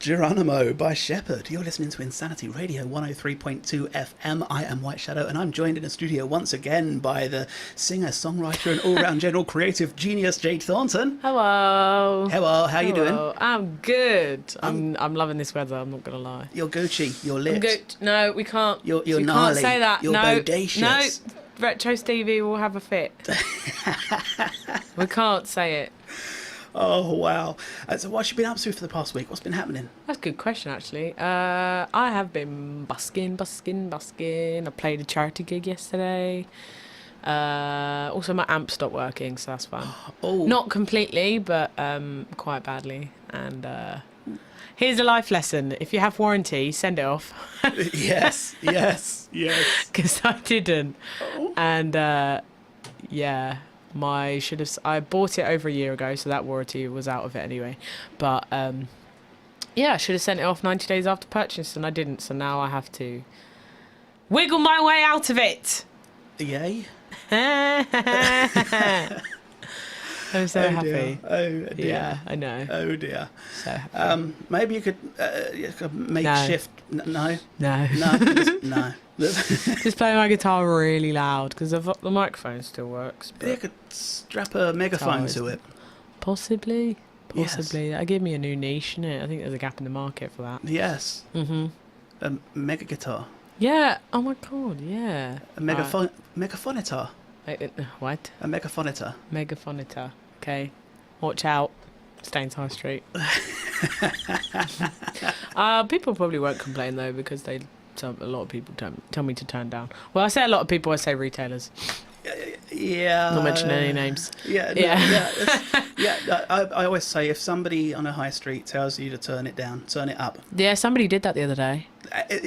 Geronimo by Shepherd. You're listening to Insanity Radio 103.2 FM. I am White Shadow, and I'm joined in the studio once again by the singer, songwriter, and all-round general creative genius, Jade Thornton. Hello. Hello, how you doing? I'm good. I'm loving this weather, I'm not going to lie. You're Gucci, you're lit. I'm good. No, we can't. You're we gnarly. Can't say that. You're bodacious. No, Retro Stevie will have a fit. We can't say it. Oh, wow. So what have you been up to for the past week? What's been happening? That's a good question, actually. I have been busking. I played a charity gig yesterday. Also, my amp stopped working, so that's fun. Oh. Not completely, but quite badly. And here's a life lesson. If you have warranty, send it off. Yes. Because I didn't. Oh. And, yeah... I bought it over a year ago, so that warranty was out of it anyway. But yeah, I should have sent it off 90 days after purchase, and I didn't. So now I have to wiggle my way out of it. Yay! I'm so happy. Dear. Oh dear. Yeah, I know. Oh dear. So happy. Maybe you could make shift. No. No. No. Just play my guitar really loud because the microphone still works. But you could strap a megaphone to it. Possibly. Yes. That gave me a new niche, innit? I think there's a gap in the market for that. Yes. Mhm. A mega guitar. Yeah. Oh my god. Yeah. A megaphonitor. What? A megaphonitor. Megaphonitor. Okay. Watch out. Staines High Street. People probably won't complain though because a lot of people tell me to turn down. Well, I say a lot of people. I say retailers. Yeah. Not mention any names. Yeah. No, yeah. I always say if somebody on a high street tells you to turn it down, turn it up. Yeah, somebody did that the other day.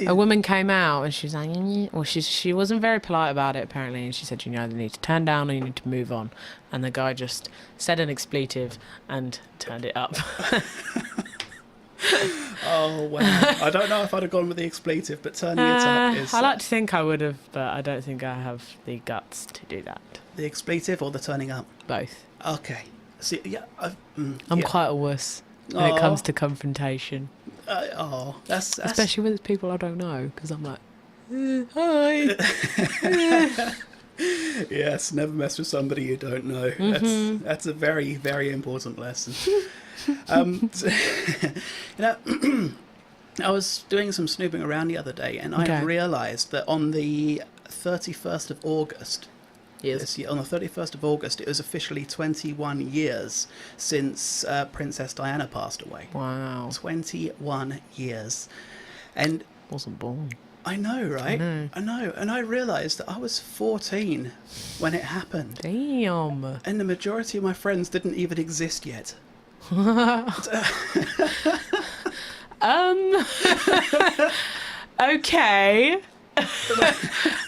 A woman came out and she was like, well, she wasn't very polite about it apparently, and she said you either need to turn down or you need to move on. And the guy just said an expletive and turned it up. Oh wow! I don't know if I'd have gone with the expletive, but turning it up is. I like to think I would have, but I don't think I have the guts to do that. The expletive or the turning up? Both. Okay. See, yeah, I'm quite a wuss when it comes to confrontation. That's especially with people I don't know, because I'm like, hi. Yes, never mess with somebody you don't know. Mm-hmm. That's a very, very important lesson. I was doing some snooping around the other day, and I realised that on the 31st of August, this year, on the 31st of August, it was officially 21 years since Princess Diana passed away. Wow. 21 years. And wasn't born. I know, right? I know. And I realised that I was 14 when it happened. Damn. And the majority of my friends didn't even exist yet. Okay.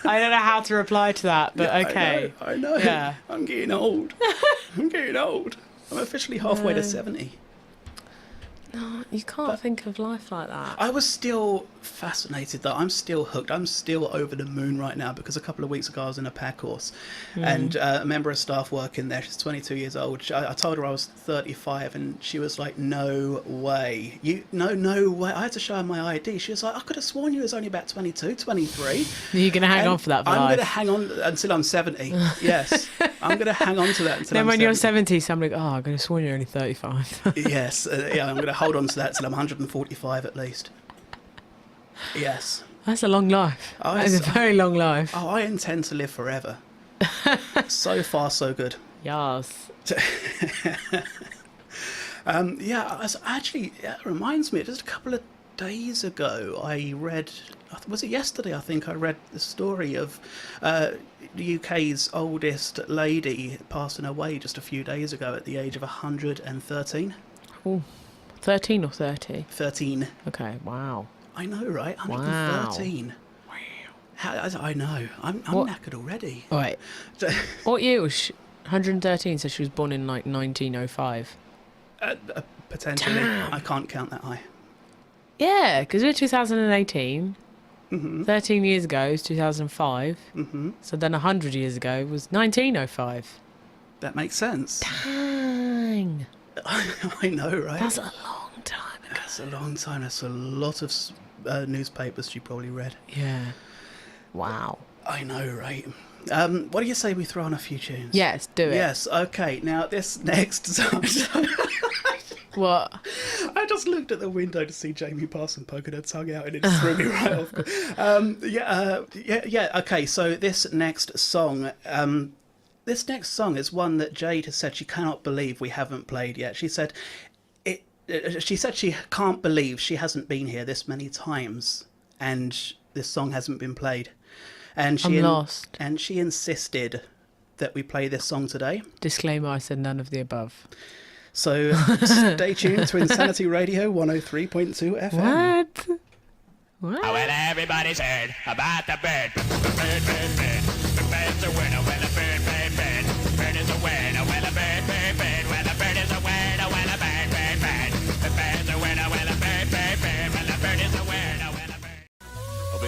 I don't know how to reply to that, but yeah, okay. I know. Yeah. I'm getting old. I'm officially halfway to 70. No, you can't think of life like that. I was still fascinated, though. I'm still hooked. I'm still over the moon right now because a couple of weeks ago I was in a pack course and a member of staff working there, she's 22 years old. I told her I was 35 and she was like, no way. No way. I had to show her my ID. She was like, I could have sworn you was only about 22, 23. You're going to hang on for that for I'm life. going to hang on until I'm 70. Yes. I'm going to hang on to that until then I'm 70. Then when you're 70, somebody goes, I'm going to sworn you're only 35. Yes. Yeah, I'm going to hold on to that till I'm 145 at least. Yes. That's a long life. That's a very long life. Oh, I intend to live forever. So far, so good. Yes. Actually, it reminds me, just a couple of days ago, I read, was it yesterday, I think, I read the story of the UK's oldest lady passing away just a few days ago at the age of 113. Oh, 13 or 30? 13. Okay, wow. I know, right? 113. Wow. I know. I'm knackered already. All right. What year was she? 113, so she was born in like 1905. Potentially. Damn. I can't count that high. Yeah, because we're 2018. Mm-hmm. 13 years ago was 2005. Mm-hmm. So then 100 years ago was 1905. That makes sense. Dang. I know, right? That's a long time ago. a long time. That's a lot of newspapers she probably read. Yeah. Wow. I know, right? What do you say we throw on a few tunes? Yes, do it. Yes, okay. Now, this next song... What? I just looked at the window to see Jamie Parson poking her tongue out and it threw me right off. Okay, so this next song... this next song is one that Jade has said she cannot believe we haven't played yet. She said she can't believe she hasn't been here this many times and this song hasn't been played. And I'm lost. And she insisted that we play this song today. Disclaimer, I said none of the above. So stay tuned to Insanity Radio 103.2 FM. What? Oh, well, everybody's heard about the bird. The bird, bird, bird. The bird's a winner, well, a bird, bird, bird. The bird is a winner, well, a bird, bird, bird. Well, a bird is a winner, well, a bird, bird, bird. The bird's a winner, well, a bird, bird, bird. Well, a bird is a winner, well, a bird. Oh,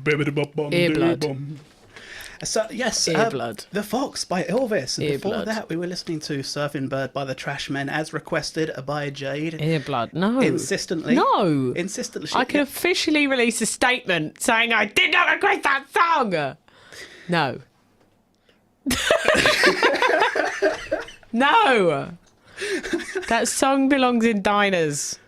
baby, bum, bum, Earblood. So, yes, Earblood. The Fox by Elvis. And before Earblood. that, we were listening to Surfing Bird by the Trashmen, as requested by Jade. Earblood. No. Insistently. No. Insistently. I can officially release a statement saying I did not request that song. No. No. That song belongs in diners.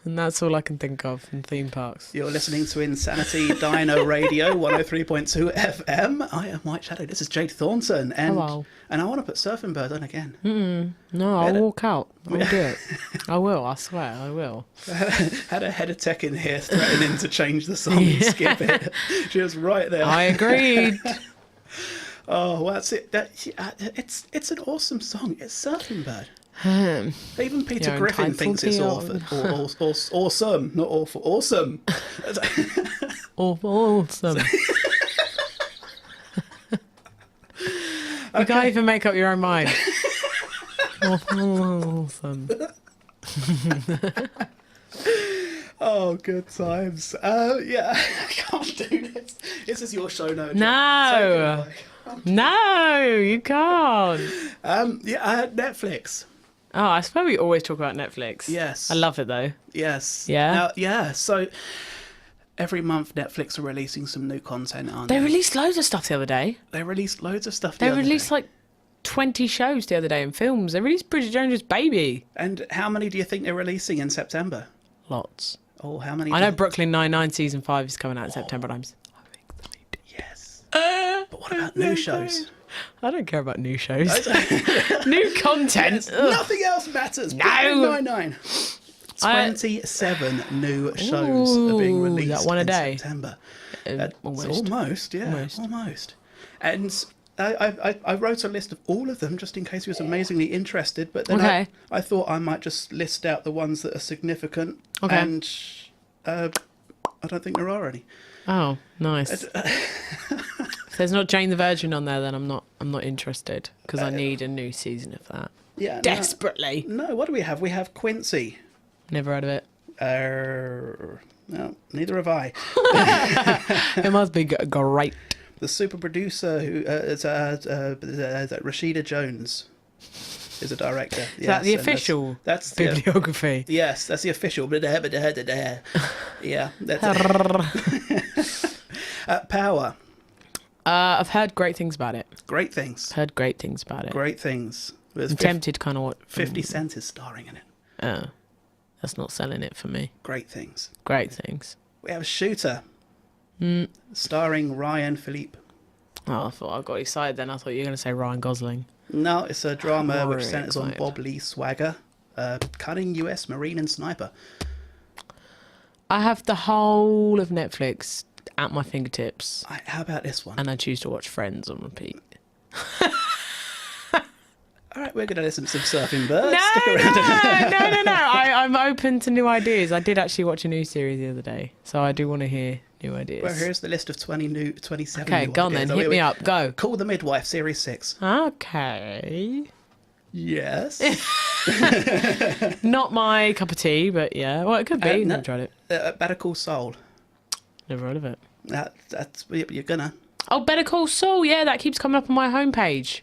And that's all I can think of in theme parks. You're listening to Insanity Dino Radio 103.2 FM. I am White Shadow. This is Jade Thornton. And, Hello. And I want to put Surfing Bird on again. No, I'll walk out. I'll do it. I will, I swear, I will. Had a head of tech in here threatening to change the song and skip it. She was right there. I agreed. Oh, well, that's it. It's an awesome song. It's Surfing Bird. Even Peter You're Griffin thinks it's entitled awesome, not awful. Awesome. Awesome. You can't even make up your own mind. Awesome. Oh, good times. Yeah, I can't do this. This is your show now. No. No, you can't. Netflix. Oh, I suppose we always talk about Netflix. Yes. I love it though. Yes. Yeah? Now, yeah, so every month Netflix are releasing some new content, aren't They they? released loads of stuff the other day. They released loads of stuff the They other released day. like 20 shows the other day and films. They released Bridget Jones's Baby. And how many do you think they're releasing in September? Lots. Oh, how many? I know Brooklyn Nine-Nine season 5 is coming out in September and I'm so excited. Yes. But what about new shows? I don't care about new shows. New content. Ugh. Nothing else matters. No. Brooklyn Nine-Nine. 27 new shows are being Ooh, released that one a in day. September. Almost. Almost. And I wrote a list of all of them just in case you was amazingly interested, but then Okay. I thought I might just list out the ones that are significant. Okay. And I don't think there are any. Oh, nice. If there's not Jane the Virgin on there, then I'm not interested because I need a new season of that. Yeah. Desperately. No, what do we have? We have Quincy. Never heard of it. No, neither have I. It must be great. The super producer who is Rashida Jones is a director. Is that the official that's bibliography? Yes, that's the official. Yeah, that's it. Power. I've heard great things about it. Great things. Heard great things about it. Great things. I'm tempted kind of what 50 Cent is starring in it. Oh, that's not selling it for me. Great things. Great things. We have Shooter. Starring Ryan Philippe. Oh, I thought I got excited then. I thought you were going to say Ryan Gosling. No, it's a drama I'm which really centers on excited. Bob Lee Swagger, cunning US Marine and sniper. I have the whole of Netflix at my fingertips, How about this one? and I choose to watch Friends on repeat. All right, we're going to listen to some Surfing Birds. No, Stick around. no. I'm open to new ideas. I did actually watch a new series the other day, so I do want to hear new ideas. Well, here's the list of 27 Okay, new go on ideas. then. Hit me up. Go. Call the Midwife, Series 6. Okay. Yes. Not my cup of tea, but yeah. Well, it could be. No. Never tried it. Better Call Saul. Never heard of it. That's you're gonna. Oh, Better Call Saul. Yeah, that keeps coming up on my homepage.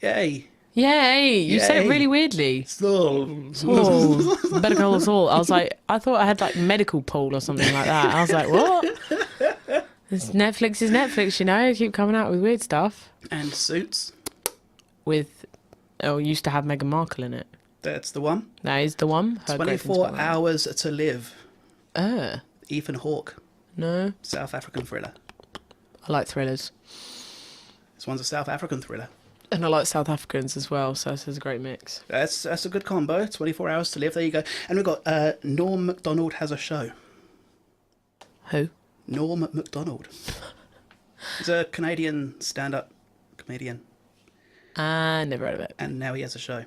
Yay. Yay! You said it Yay. really weirdly. Saul. Better Call Saul. I was like, I thought I had like medical pool or something like that. I was like, what? Netflix is Netflix, you know. They keep coming out with weird stuff. And Suits. Used to have Meghan Markle in it. That's the one. That is the one. Heard great things 24 about that. Hours to Live. Ethan Hawke. No. South African thriller. I like thrillers. This one's a South African thriller. And I like South Africans as well, so this is a great mix. That's a good combo. 24 Hours to Live. There you go. And we've got Norm Macdonald Has a Show. Who? Norm Macdonald. He's a Canadian stand-up comedian. Never heard of it. And now he has a show.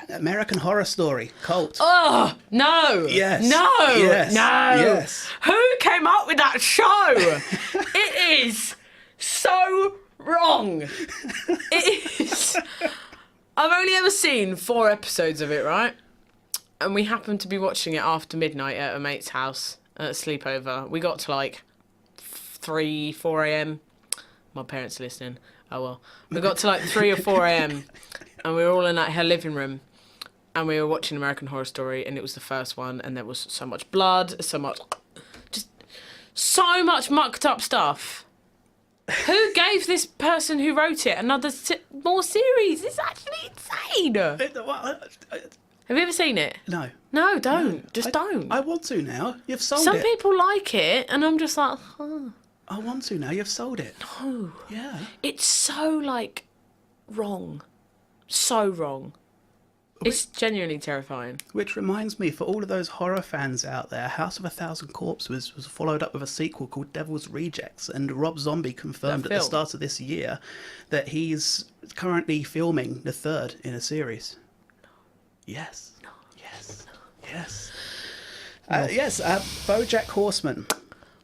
American Horror Story. Cult. Oh, no. Yes. No. Yes. No. Yes. Who came up with that show? It is so wrong. It is. I've only ever seen 4 episodes of it, right? And we happened to be watching it after midnight at a mate's house at a sleepover. We got to like 3, 4 a.m. My parents are listening. Oh well. We got to like 3 or 4 a.m. and we were all in like her living room and we were watching American Horror Story and it was the first one and there was so much blood, so much mucked up stuff. Who gave this person who wrote it more series? It's actually insane. Have you ever seen it? No. No, don't. Just don't. I want to now. You've sold Some it. people like it and I'm just like, huh. I want to now. You've sold it. No. Yeah. It's so, like, wrong. So wrong. It's genuinely terrifying. Which reminds me, for all of those horror fans out there, House of a Thousand Corpses was followed up with a sequel called Devil's Rejects, and Rob Zombie confirmed at the start of this year that he's currently filming the 3rd in a series. No. Yes. No. Yes. No. Yes. Yes, BoJack Horseman.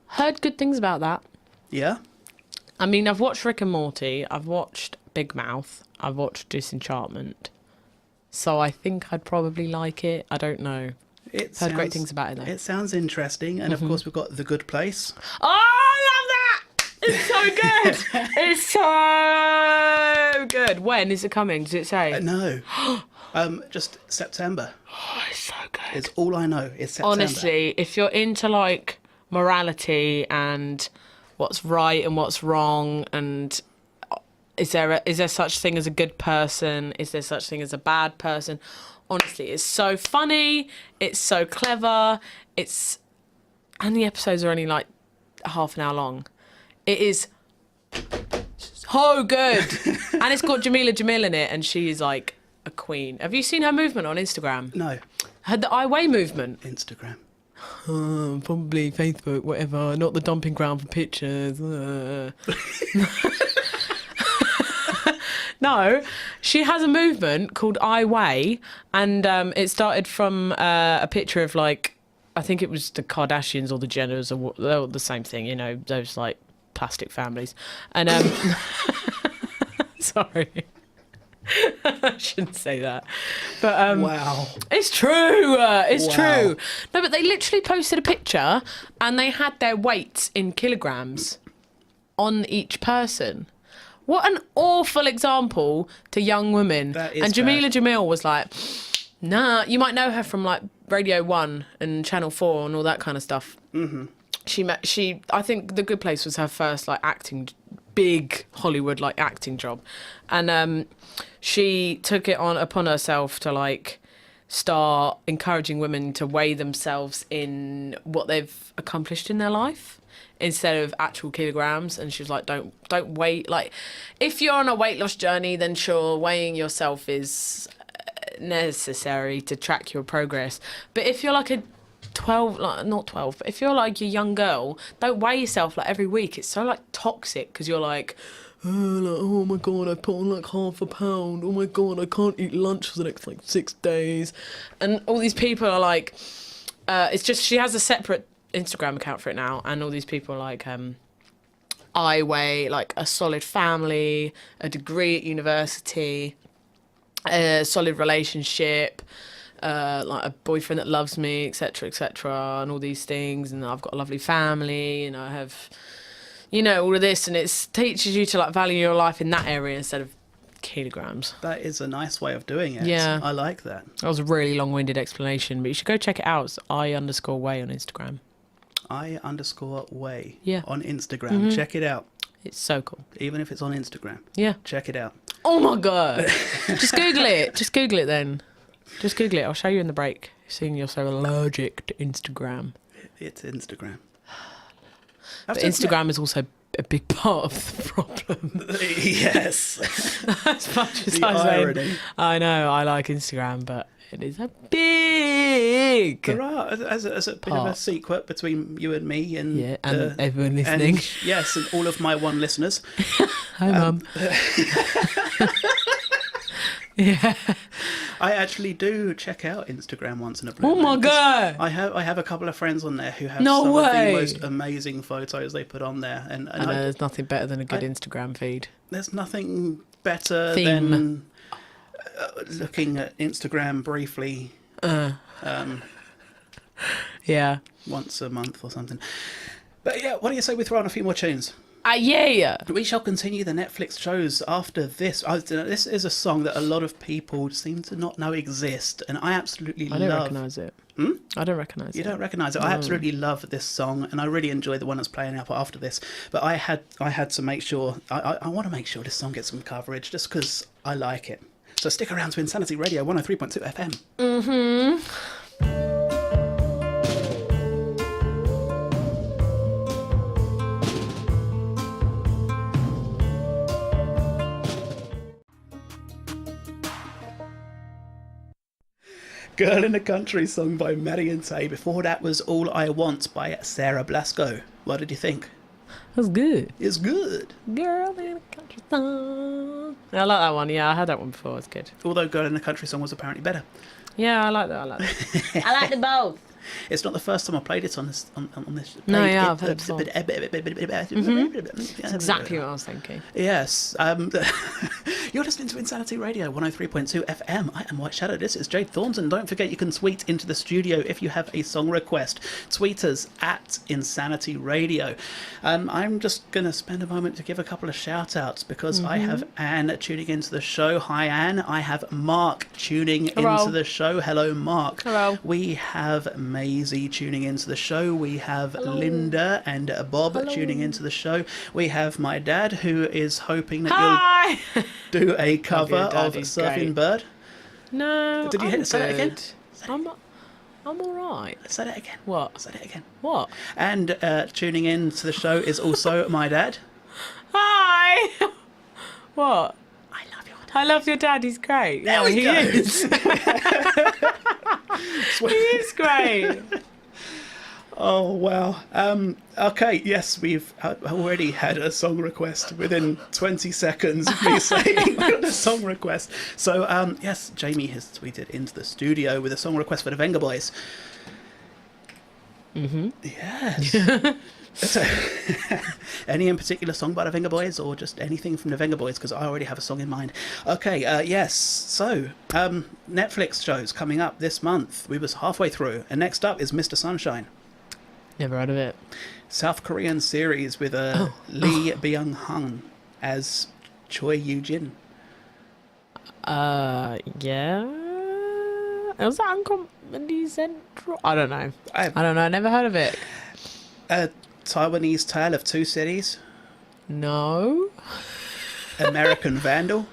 Heard good things about that. Yeah? I mean, I've watched Rick and Morty, I've watched Big Mouth, I've watched Disenchantment. So I think I'd probably like it. I don't know. Heard great things about it, though. It sounds interesting. And, of course, we've got The Good Place. Oh, I love that! It's so good! It's so good. When is it coming? Does it say? No. Just September. Oh, it's so good. It's all I know. It's September. Honestly, if you're into, like, morality and what's right and what's wrong and is there such thing as a good person, is there such thing as a bad person, honestly, it's so funny, it's so clever, and the episodes are only like half an hour long. It is so good. And it's got Jamila Jamil in it and she is like a queen. Have you seen her movement on Instagram? No. The I Weigh movement. Instagram. Probably Facebook, whatever. Not the dumping ground for pictures. No, she has a movement called I Weigh, and it started from a picture of like, I think it was the Kardashians or the Jenners, or they're all the same thing, you know, those like plastic families. And sorry. I shouldn't say that, but wow, it's true. It's true. No, but they literally posted a picture, and they had their weights in kilograms on each person. What an awful example to young women. That is and Jamila bad. Jamil was like, nah. You might know her from like Radio 1 and Channel 4 and all that kind of stuff. Mm-hmm. I think The Good Place was her first like big Hollywood like acting job, and she took it upon herself to like start encouraging women to weigh themselves in what they've accomplished in their life instead of actual kilograms. And she was like, don't weigh, like, if you're on a weight loss journey, then sure, weighing yourself is necessary to track your progress, but if you're like a 12, like not 12, but if you're like a young girl, don't weigh yourself like every week. It's so like toxic because you're like, oh my god, I put on like half a pound, oh my god, I can't eat lunch for the next like 6 days. And all these people are like, it's just, she has a separate Instagram account for it now, and all these people are like, I weigh like a solid family, a degree at university, a solid relationship, like a boyfriend that loves me, etc., and all these things, and I've got a lovely family, and I have, you know, all of this, and it teaches you to like value your life in that area instead of kilograms. That is a nice way of doing it. Yeah. I like that. That was a really long-winded explanation, but you should go check it out. It's I_way on Instagram. I_way Yeah. on Instagram. Check it out. It's so cool. Even if it's on Instagram. Yeah. Check it out. Oh my god. Just Google it. Just Google it then. Just Google it. I'll show you in the break. Seeing you're so allergic to Instagram. It's Instagram. But Instagram is also a big part of the problem. Yes. As much as The irony. I know, I like Instagram, but it is a big... There are, as a bit of a secret between you and me and... Yeah, and everyone listening. And, yes, and all of my one listeners. Hi, Mum. Yeah. I actually do check out Instagram once in a blue Oh my moon, 'cause god. I have a couple of friends on there who have No some way. of the most amazing photos they put on there, and I know there's nothing better than a good Instagram feed. there's nothing better Theme. than looking at Instagram briefly Yeah. once a month or something. But yeah, what do you say we throw on a few more tunes? Yeah. We shall continue the Netflix shows after this. This is a song that a lot of people seem to not know exist, and I absolutely I don't love. recognise it. I don't recognise it. You don't recognise it. I absolutely love this song, and I really enjoy the one that's playing out after this. But I had to make sure. I want to make sure this song gets some coverage, just because I like it. So stick around to Insanity Radio 103.2 FM. Girl in the Country song by Maddie and Tay. Before that was All I Want by Sarah Blasco. What did you think? That's good. It's good. Girl in a country song. I like that one. Yeah, I had that one before. It's good. Although Girl in the Country song was apparently better. Yeah, I like that. I like that. I like them both. It's not the first time I played it on this. On this No, yeah, I've heard it before. That's exactly what I was thinking. Yes. You're listening to Insanity Radio 103.2 FM. I am White Shadow. This is Jade Thornton. Don't forget you can tweet into the studio if you have a song request. Tweet us at Insanity Radio. I'm just going to spend a moment to give a couple of shout outs because I have Anne tuning into the show. Hi, Anne. I have Mark tuning into the show. Hello, Mark. Hello. We have Maisie tuning into the show. We have Linda and Bob tuning into the show. We have my dad who is hoping that you'll do a cover of Surfing Bird. No, Did you say that again? I'm all right. Say that again. What? Say that again. What? And tuning in to the show is also my dad. Hi. What? I love your dad. I love your dad. He's great. There we he go. is. He is great. Oh, wow. Okay, yes, we've already had a song request within 20 seconds of me saying we got a song request. So, yes, Jamie has tweeted into the studio with a song request for the Venga Boys. Yes. So, any in particular song by the Venga Boys or just anything from the Venga Boys? Because I already have a song in mind. Okay, yes. So, Netflix shows coming up this month. We was halfway through. And next up is Mr. Sunshine. Never heard of it. South Korean series with Lee Byung-hun as Choi Yoo-jin. Yeah. Was that on Comedy Central? I don't know. I don't know. I never heard of it. A Taiwanese Tale of Two Cities. No. American Vandal.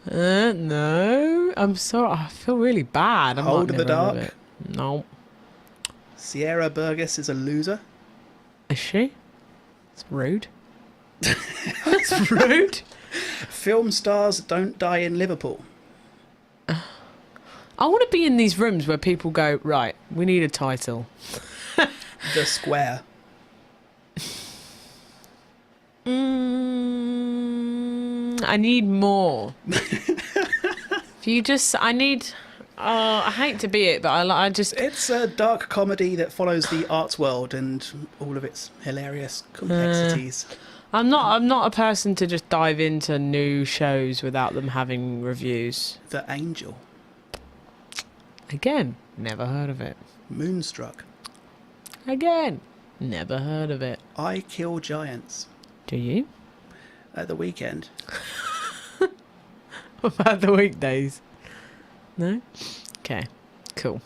No. I'm sorry. I feel really bad. I'm Hold not the never heard of Dark. it. No. Sierra Burgess is a loser. Is she? It's rude. That's rude. Film stars don't die in Liverpool. I want to be in these rooms where people go, right, we need a title. The Square. I need more. If you just, I need. I hate to be it, but I just. It's a dark comedy that follows the arts world and all of its hilarious complexities. I'm not a person to just dive into new shows without them having reviews. The Angel. Again, never heard of it. Moonstruck. Again, never heard of it. I Kill Giants. Do you? At the weekend. What about the weekdays? No? Okay, cool.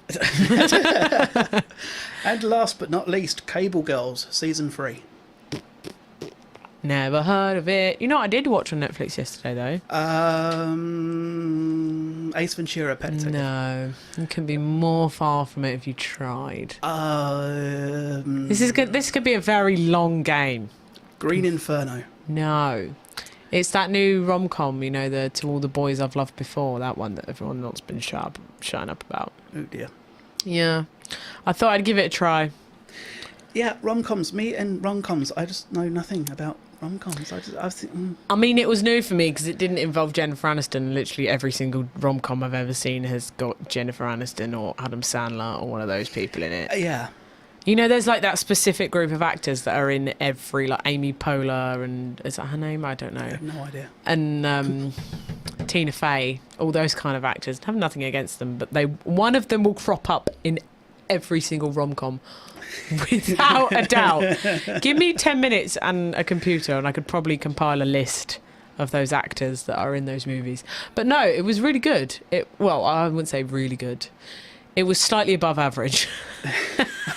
And last but not least, Cable Girls, season 3. Never heard of it. You know what I did watch on Netflix yesterday, though? Ace Ventura, Pet Detective. No. You can be more far from it if you tried. This This could be a very long game. Green Inferno. No. It's that new rom-com, you know, the To All the Boys I've Loved Before, that one that everyone else been shutting up about. Oh dear. Yeah. I thought I'd give it a try. Yeah, rom-coms. Me and rom-coms. I just know nothing about rom-coms. I mean, it was new for me because it didn't involve Jennifer Aniston. Literally every single rom-com I've ever seen has got Jennifer Aniston or Adam Sandler or one of those people in it. Yeah. You know, there's like that specific group of actors that are in every, like Amy Poehler and is that her name? I don't know. I have no idea. And Tina Fey, all those kind of actors. I have nothing against them, but one of them will crop up in every single rom-com without a doubt. Give me 10 minutes and a computer and I could probably compile a list of those actors that are in those movies. But no, it was really good. Well, I wouldn't say really good. It was slightly above average.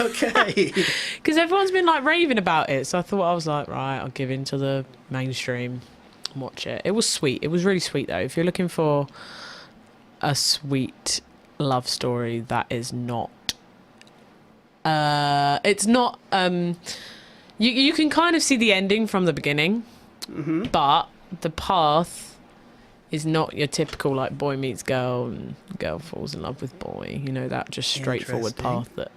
Okay. Because everyone's been like raving about it. So I thought, I was like, right, I'll give in to the mainstream and watch it. It was sweet. It was really sweet though. If you're looking for a sweet love story that is not it's not you can kind of see the ending from the beginning, but the path is not your typical like boy meets girl and girl falls in love with boy, you know, that just straightforward path that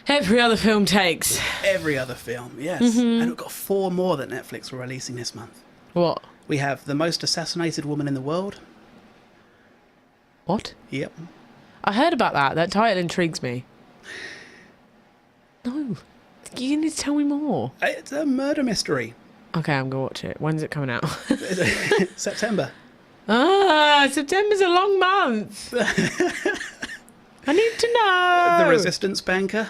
every other film takes. Every other film, yes. And we've got 4 more that Netflix are releasing this month. What? We have The Most Assassinated Woman in the World. What? Yep. I heard about that. That title intrigues me. No. You need to tell me more. It's a murder mystery. Okay, I'm going to watch it. When's it coming out? September. September's a long month. I need to know. The Resistance Banker.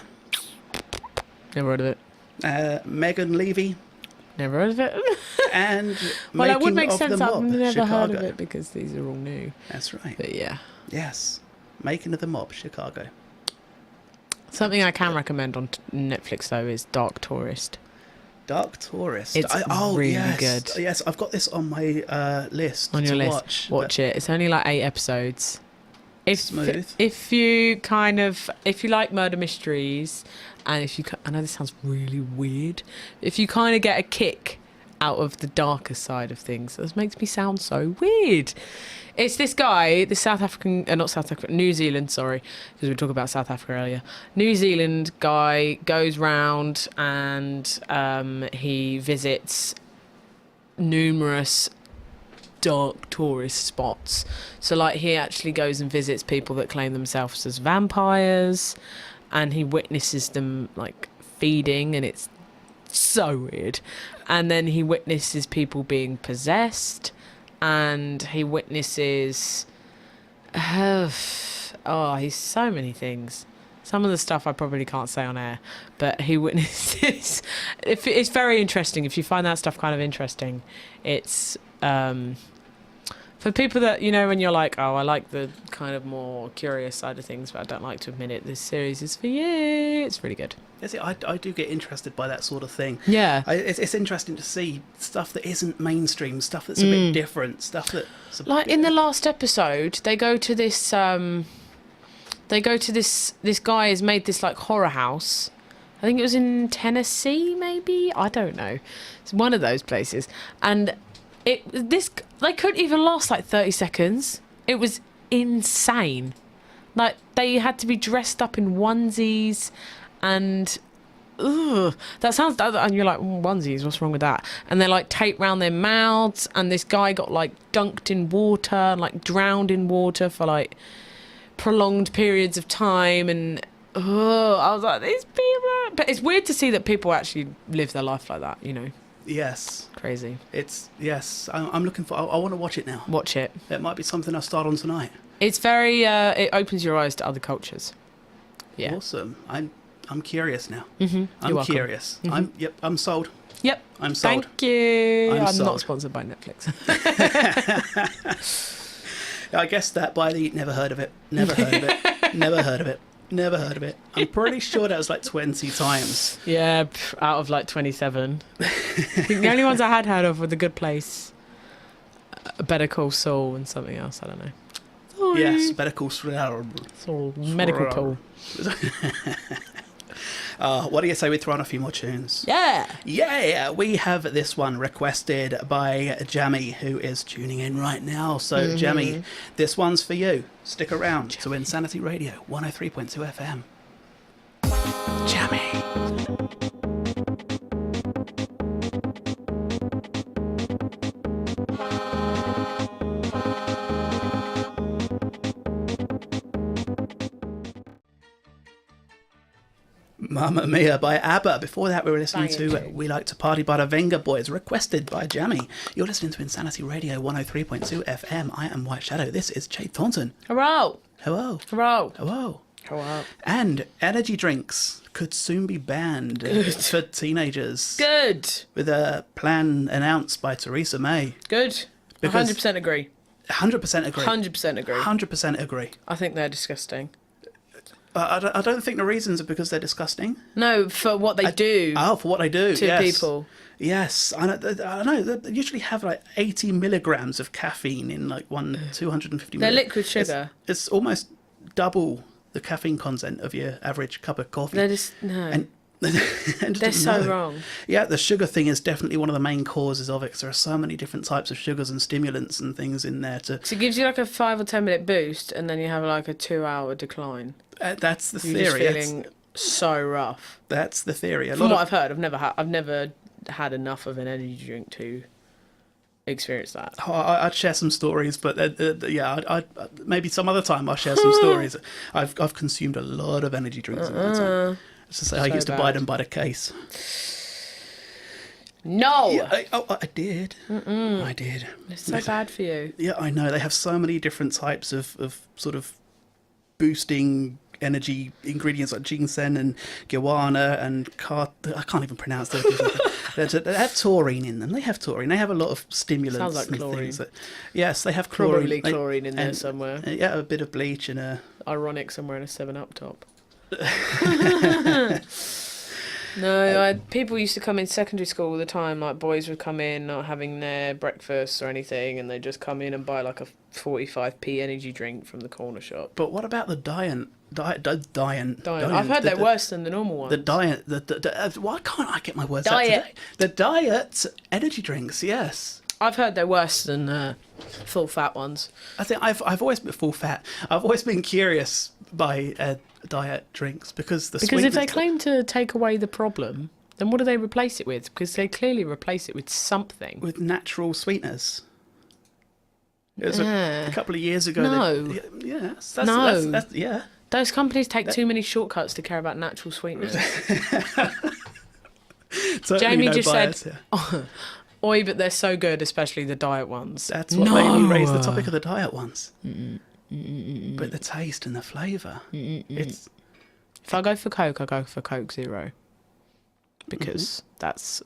Never heard of it. Megan Levy. Never heard of it. And well, that would Making make of sense. the I've Mob, never Chicago. heard of it because these are all new. That's right. But yeah. Yes. Making of the Mob, Chicago. Something I can recommend on Netflix, though, is Dark Tourist. Dark Tourist. It's really yes. good. Yes, I've got this on my list On your to list. watch. It. It's only like 8 episodes. Smooth. If you like murder mysteries, and I know this sounds really weird, if you kind of get a kick out of the darker side of things, this makes me sound so weird. It's this guy, the New Zealand, sorry, because we were talking about South Africa earlier. New Zealand guy goes round and he visits numerous dark tourist spots. So like he actually goes and visits people that claim themselves as vampires and he witnesses them like feeding, and it's so weird. And then he witnesses people being possessed, and he witnesses he's so many things. Some of the stuff I probably can't say on air, but he witnesses it's very interesting. If you find that stuff kind of interesting, it's for people that, you know, when you're like, oh, I like the kind of more curious side of things, but I don't like to admit it, this series is for you. It's really good. Yes, I do get interested by that sort of thing. Yeah. It's interesting to see stuff that isn't mainstream, stuff that's a bit different, stuff that's like in the last episode, they go to this this guy has made this like horror house. I think it was in Tennessee, maybe, I don't know. It's one of those places, and they couldn't even last like 30 seconds. It was insane. Like they had to be dressed up in onesies, and that sounds. And you're like, onesies, what's wrong with that? And they're like taped round their mouths, and this guy got like dunked in water and like drowned in water for like prolonged periods of time, and I was like, these people. But it's weird to see that people actually live their life like that, you know. Yes. Crazy. I'm looking for. I want to watch it now. Watch it. It might be something I'll start on tonight. It's very. It opens your eyes to other cultures. Yeah. Awesome. I'm curious now. Mm-hmm. I'm welcome. curious. Mm-hmm. I'm sold. Yep. I'm sold. Thank you. I'm sold. not sponsored by Netflix. I guessed that by the never heard of it, never heard of it, never heard of it, never heard of it. I'm pretty sure that was like 20 times. Yeah, out of like 27. I think the only ones I had heard of were The Good Place, Better Call Saul, and something else. I don't know. Sorry. Yes, Better Call Saul. Saul. Medical pool. What do you say we throw on a few more tunes? Yeah. Yeah, we have this one requested by Jamie, who is tuning in right now. So, Jamie, this one's for you. Stick around to Insanity Radio 103.2 FM. Jamie. Mamma Mia by ABBA. Before that, we were listening to We Like to Party by the Venga Boys, requested by Jamie. You're listening to Insanity Radio 103.2 FM. I am White Shadow. This is Jade Thornton. Hello. Hello. Hello. Hello. Hello. And energy drinks could soon be banned for teenagers. Good. With a plan announced by Theresa May. Good. Because 100% agree. 100% agree. 100% agree. 100% agree. I think they're disgusting. I don't think the reasons are because they're disgusting. No, for what they do. Oh, for what they do, to yes. people. Yes, I know. They usually have like 80 milligrams of caffeine in like 250 They're milligrams. liquid sugar. It's almost double the caffeine content of your average cup of coffee. They're just, no. And they're so wrong. Yeah, the sugar thing is definitely one of the main causes of it, because there are so many different types of sugars and stimulants and things in there to... So it gives you like a 5 or 10 minute boost, and then you have like a 2-hour decline. That's the You're theory. just feeling so rough. That's the theory. From what I've heard, I've never had enough of an energy drink to experience that. I'd share some stories, but I'd maybe some other time I'll share some stories. I've consumed a lot of energy drinks in my time. Just to say, I used to buy them by the case. No! Yeah, I did. I did. It's so bad for you. Yeah, I know. They have so many different types of sort of boosting energy ingredients like ginseng and guarana and I can't even pronounce those. They have taurine in them. They have taurine. They have a lot of stimulants. Sounds like and chlorine. things. Yes, they have chlorine. Probably chlorine in there somewhere. Yeah, a bit of bleach and a... Ironic, somewhere in a 7-Up top. No, people used to come in secondary school all the time. Like, boys would come in not having their breakfast or anything, and they'd just come in and buy like a 45p energy drink from the corner shop. But what about the diet? I've heard they're worse than the normal ones. The diet. Why can't I get my words out Diet. today? The diet energy drinks. Yes. I've heard they're worse than full fat ones. I think I've always been full fat. I've always been curious by diet drinks because if they claim to take away the problem, then what do they replace it with? Because they clearly replace it with something. With natural sweeteners. It was Yeah. a couple of years ago. No. Yes. No. That's, yeah. Those companies take too many shortcuts to care about natural sweeteners. Jamie no just bias said, here. Oi, but they're so good, especially the diet ones. That's what made me raise the topic of the diet ones. But the taste and the flavour. It's... If I go for Coke, I go for Coke Zero. Because that's...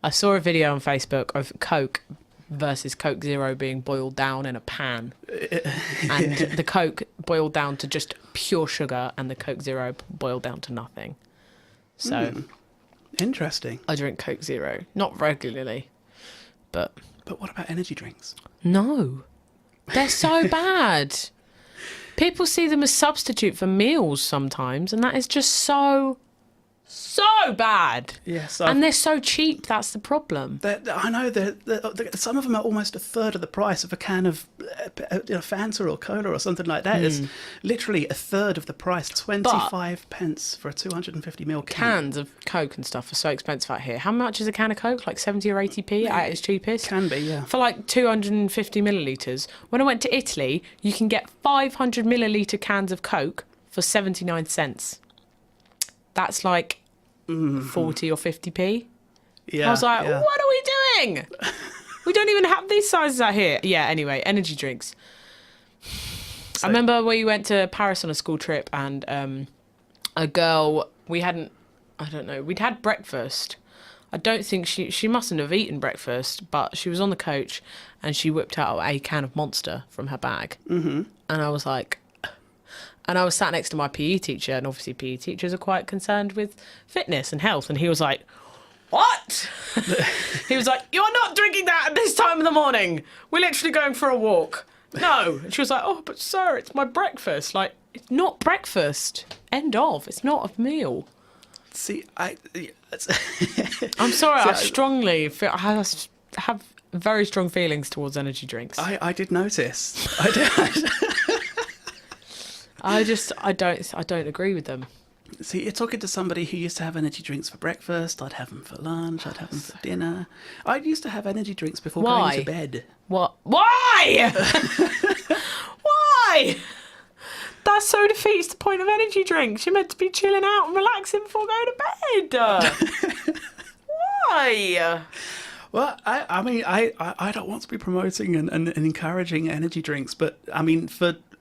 I saw a video on Facebook of Coke versus Coke Zero being boiled down in a pan. And the Coke boiled down to just pure sugar and the Coke Zero boiled down to nothing. So... Interesting. I drink Coke Zero. Not regularly, but... But what about energy drinks? No. They're so bad. People see them as substitute for meals sometimes, and that is just so bad. Yes. And they're so cheap, that's the problem. I know some of them are almost a third of the price of a can of Fanta or Cola or something like that. It's literally a third of the price, 25 pence for a 250ml can. Cans of Coke and stuff are so expensive out here. How much is a can of Coke? Like 70 or 80p at its cheapest? Can be, yeah. For like 250 millilitres. When I went to Italy, you can get 500 millilitre cans of Coke for 79 cents. That's like 40 or 50p. Yeah, I was like, what are we doing? We don't even have these sizes out here. Yeah, anyway, energy drinks. I remember we went to Paris on a school trip and a girl, we'd had breakfast. I don't think she mustn't have eaten breakfast, but she was on the coach and she whipped out a can of Monster from her bag. Mm-hmm. And I was like, and I was sat next to my PE teacher, and obviously PE teachers are quite concerned with fitness and health. And he was like, what? He was like, you're not drinking that at this time of the morning. We're literally going for a walk. No. And she was like, oh, but sir, it's my breakfast. Like, it's not breakfast. End of. It's not a meal. See, I'm sorry. I strongly feel, I have very strong feelings towards energy drinks. I did notice. I did. I don't agree with them. See, you're talking to somebody who used to have energy drinks for breakfast. I'd have them for lunch. I'd have them for dinner. I used to have energy drinks before going to bed. What? Why? Why? That so defeats the point of energy drinks. You're meant to be chilling out and relaxing before going to bed. Why? Well, I mean, I don't want to be promoting and encouraging energy drinks, but I mean,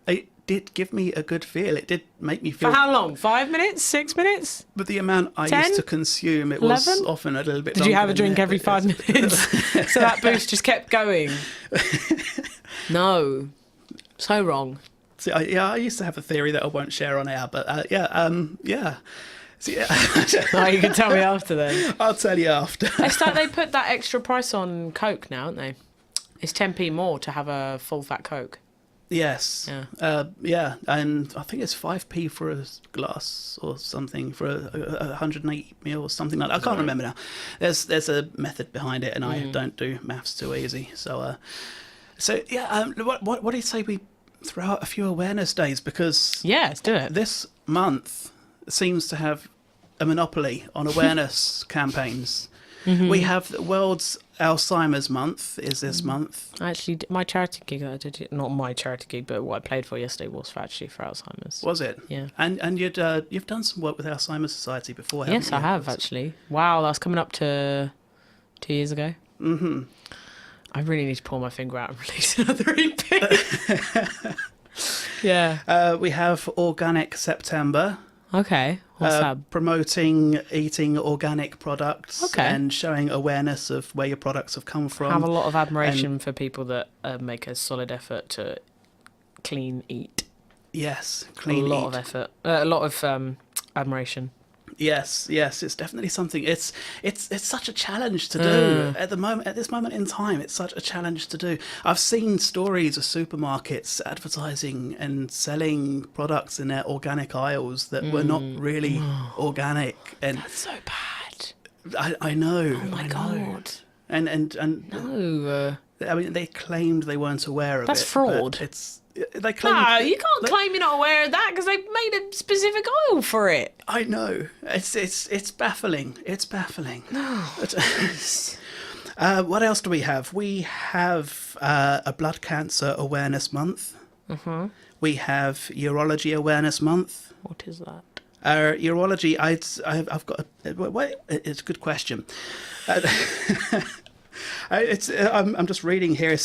it did give me a good feel. It did make me feel. For how long? 5 minutes? 6 minutes? But the amount I 10? used to consume, it 11? was often a little bit. Did you have a drink every 5 minutes? So that boost just kept going. No, so wrong. See, I used to have a theory that I won't share on air, but yeah. So, yeah. Oh, you can tell me after then. I'll tell you after. It's like they put that extra price on Coke now, haven't they? It's 10p more to have a full fat Coke. Yes. Yeah. Yeah, and I think it's 5p for a glass or something for a 180 ml or something like that. I can't remember now. There's a method behind it, and I don't do maths too easy. So yeah. What do you say we throw out a few awareness days, because Yeah, let's do it. this month seems to have a monopoly on awareness campaigns. Mm-hmm. We have the World's Alzheimer's Month is this month. Actually, my charity gig that I did, not my charity gig, but what I played for yesterday was for Alzheimer's. Was it? Yeah. And you've done some work with Alzheimer's Society before, haven't you? Yes, I have, actually. Wow, that's coming up to 2 years ago. Mm-hmm. I really need to pull my finger out and release another EP. Yeah. We have Organic September. Okay. What's that? Promoting eating organic products and showing awareness of where your products have come from. I have a lot of admiration for people that make a solid effort to clean eat. Yes, clean eat. A lot of effort. A lot of admiration. Yes, it's definitely something. It's such a challenge to do at the moment. At this moment in time, it's such a challenge to do. I've seen stories of supermarkets advertising and selling products in their organic aisles that were not really organic, and That's so bad. I know. Oh my God. And No. I mean, they claimed they weren't aware of it. That's fraud. They claim. No, you can't claim you're not aware of that because they've made a specific aisle for it. I know. It's baffling. It's baffling. No. What else do we have? We have a blood cancer awareness month. Mm-hmm. We have urology awareness month. What is that? Urology. I've got. It's a good question. I'm just reading here.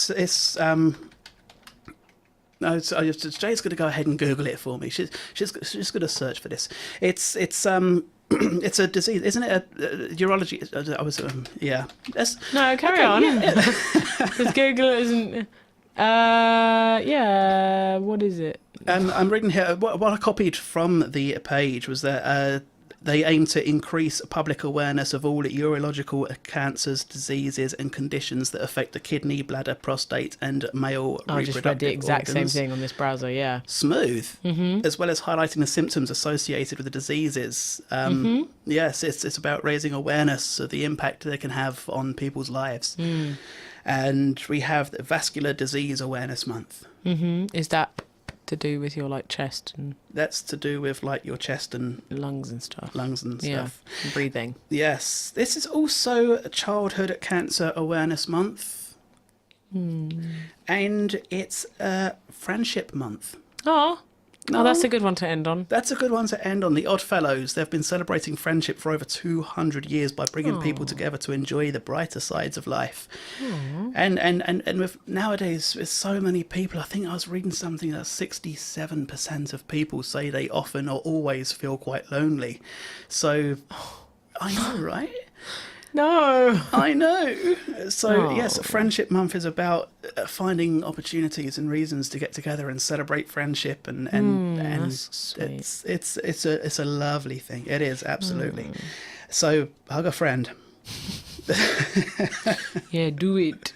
No, Jade's going to go ahead and Google it for me. She's going to search for this. It's it's a disease, isn't it? Urology. I was yeah. No, carry on. Because Google isn't. Yeah. What is it? I'm reading here. What I copied from the page was that they aim to increase public awareness of all urological cancers, diseases, and conditions that affect the kidney, bladder, prostate, and male reproductive organs. I just read the exact same thing on this browser, yeah. Smooth, as well as highlighting the symptoms associated with the diseases. Yes, it's about raising awareness of the impact they can have on people's lives. And we have the Vascular Disease Awareness Month. Is that to do with your chest and that's to do with your chest and lungs and stuff? And breathing. Yes, this is also Childhood Cancer Awareness Month, and it's Friendship Month. Oh, that's a good one to end on. That's a good one to end on. The Oddfellows, they've been celebrating friendship for over 200 years by bringing people together to enjoy the brighter sides of life. And with nowadays, with so many people, I think I was reading something that 67% of people say they often or always feel quite lonely. So, I know, right? No. I know. So, Oh. yes, Friendship Month is about finding opportunities and reasons to get together and celebrate friendship, and that's sweet. it's a lovely thing. It is, absolutely. So, hug a friend. Yeah, do it.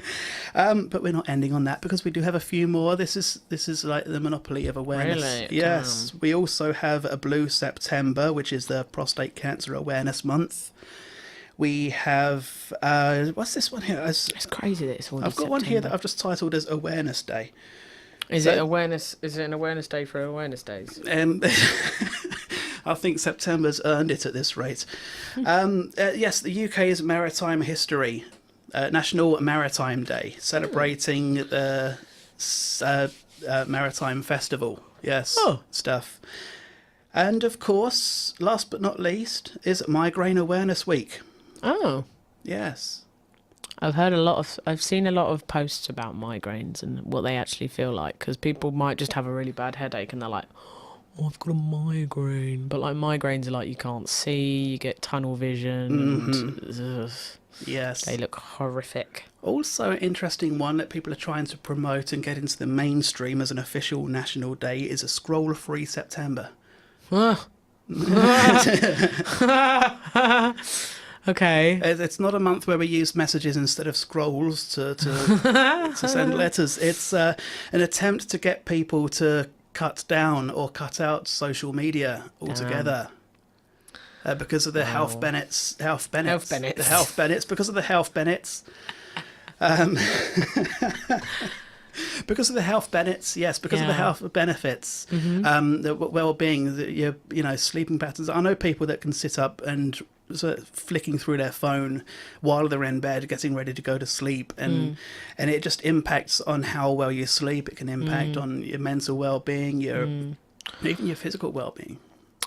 But we're not ending on that, because we do have a few more. This is like the monopoly of awareness. Really? Yes. We also have a Blue September, which is the Prostate Cancer Awareness Month. We have what's this one here? It's crazy that it's already I've got one here that September. I've just titled as Awareness Day. Is it awareness? Is it an awareness day for awareness days? I think September's earned it at this rate. Yes, the UK's Maritime History, National Maritime Day, celebrating the Maritime Festival. Yes, stuff. And of course, last but not least, is Migraine Awareness Week. Oh, Yes. I've seen a lot of posts about migraines and what they actually feel like, because people might just have a really bad headache and they're like, oh, I've got a migraine. But like migraines are like you can't see, you get tunnel vision. And, Yes. they look horrific. Also, an interesting one that people are trying to promote and get into the mainstream as an official national day is a scroll-free September. Okay. It's not a month where we use messages instead of scrolls to send letters. It's an attempt to get people to cut down or cut out social media altogether. Because of the health benefits. Because of the health benefits. Because of the health benefits, yes. Because of the health benefits, the well-being, sleeping patterns. I know people that can sit up and sort of flicking through their phone while they're in bed, getting ready to go to sleep, and it just impacts on how well you sleep. It can impact on your mental well-being, even your physical well-being.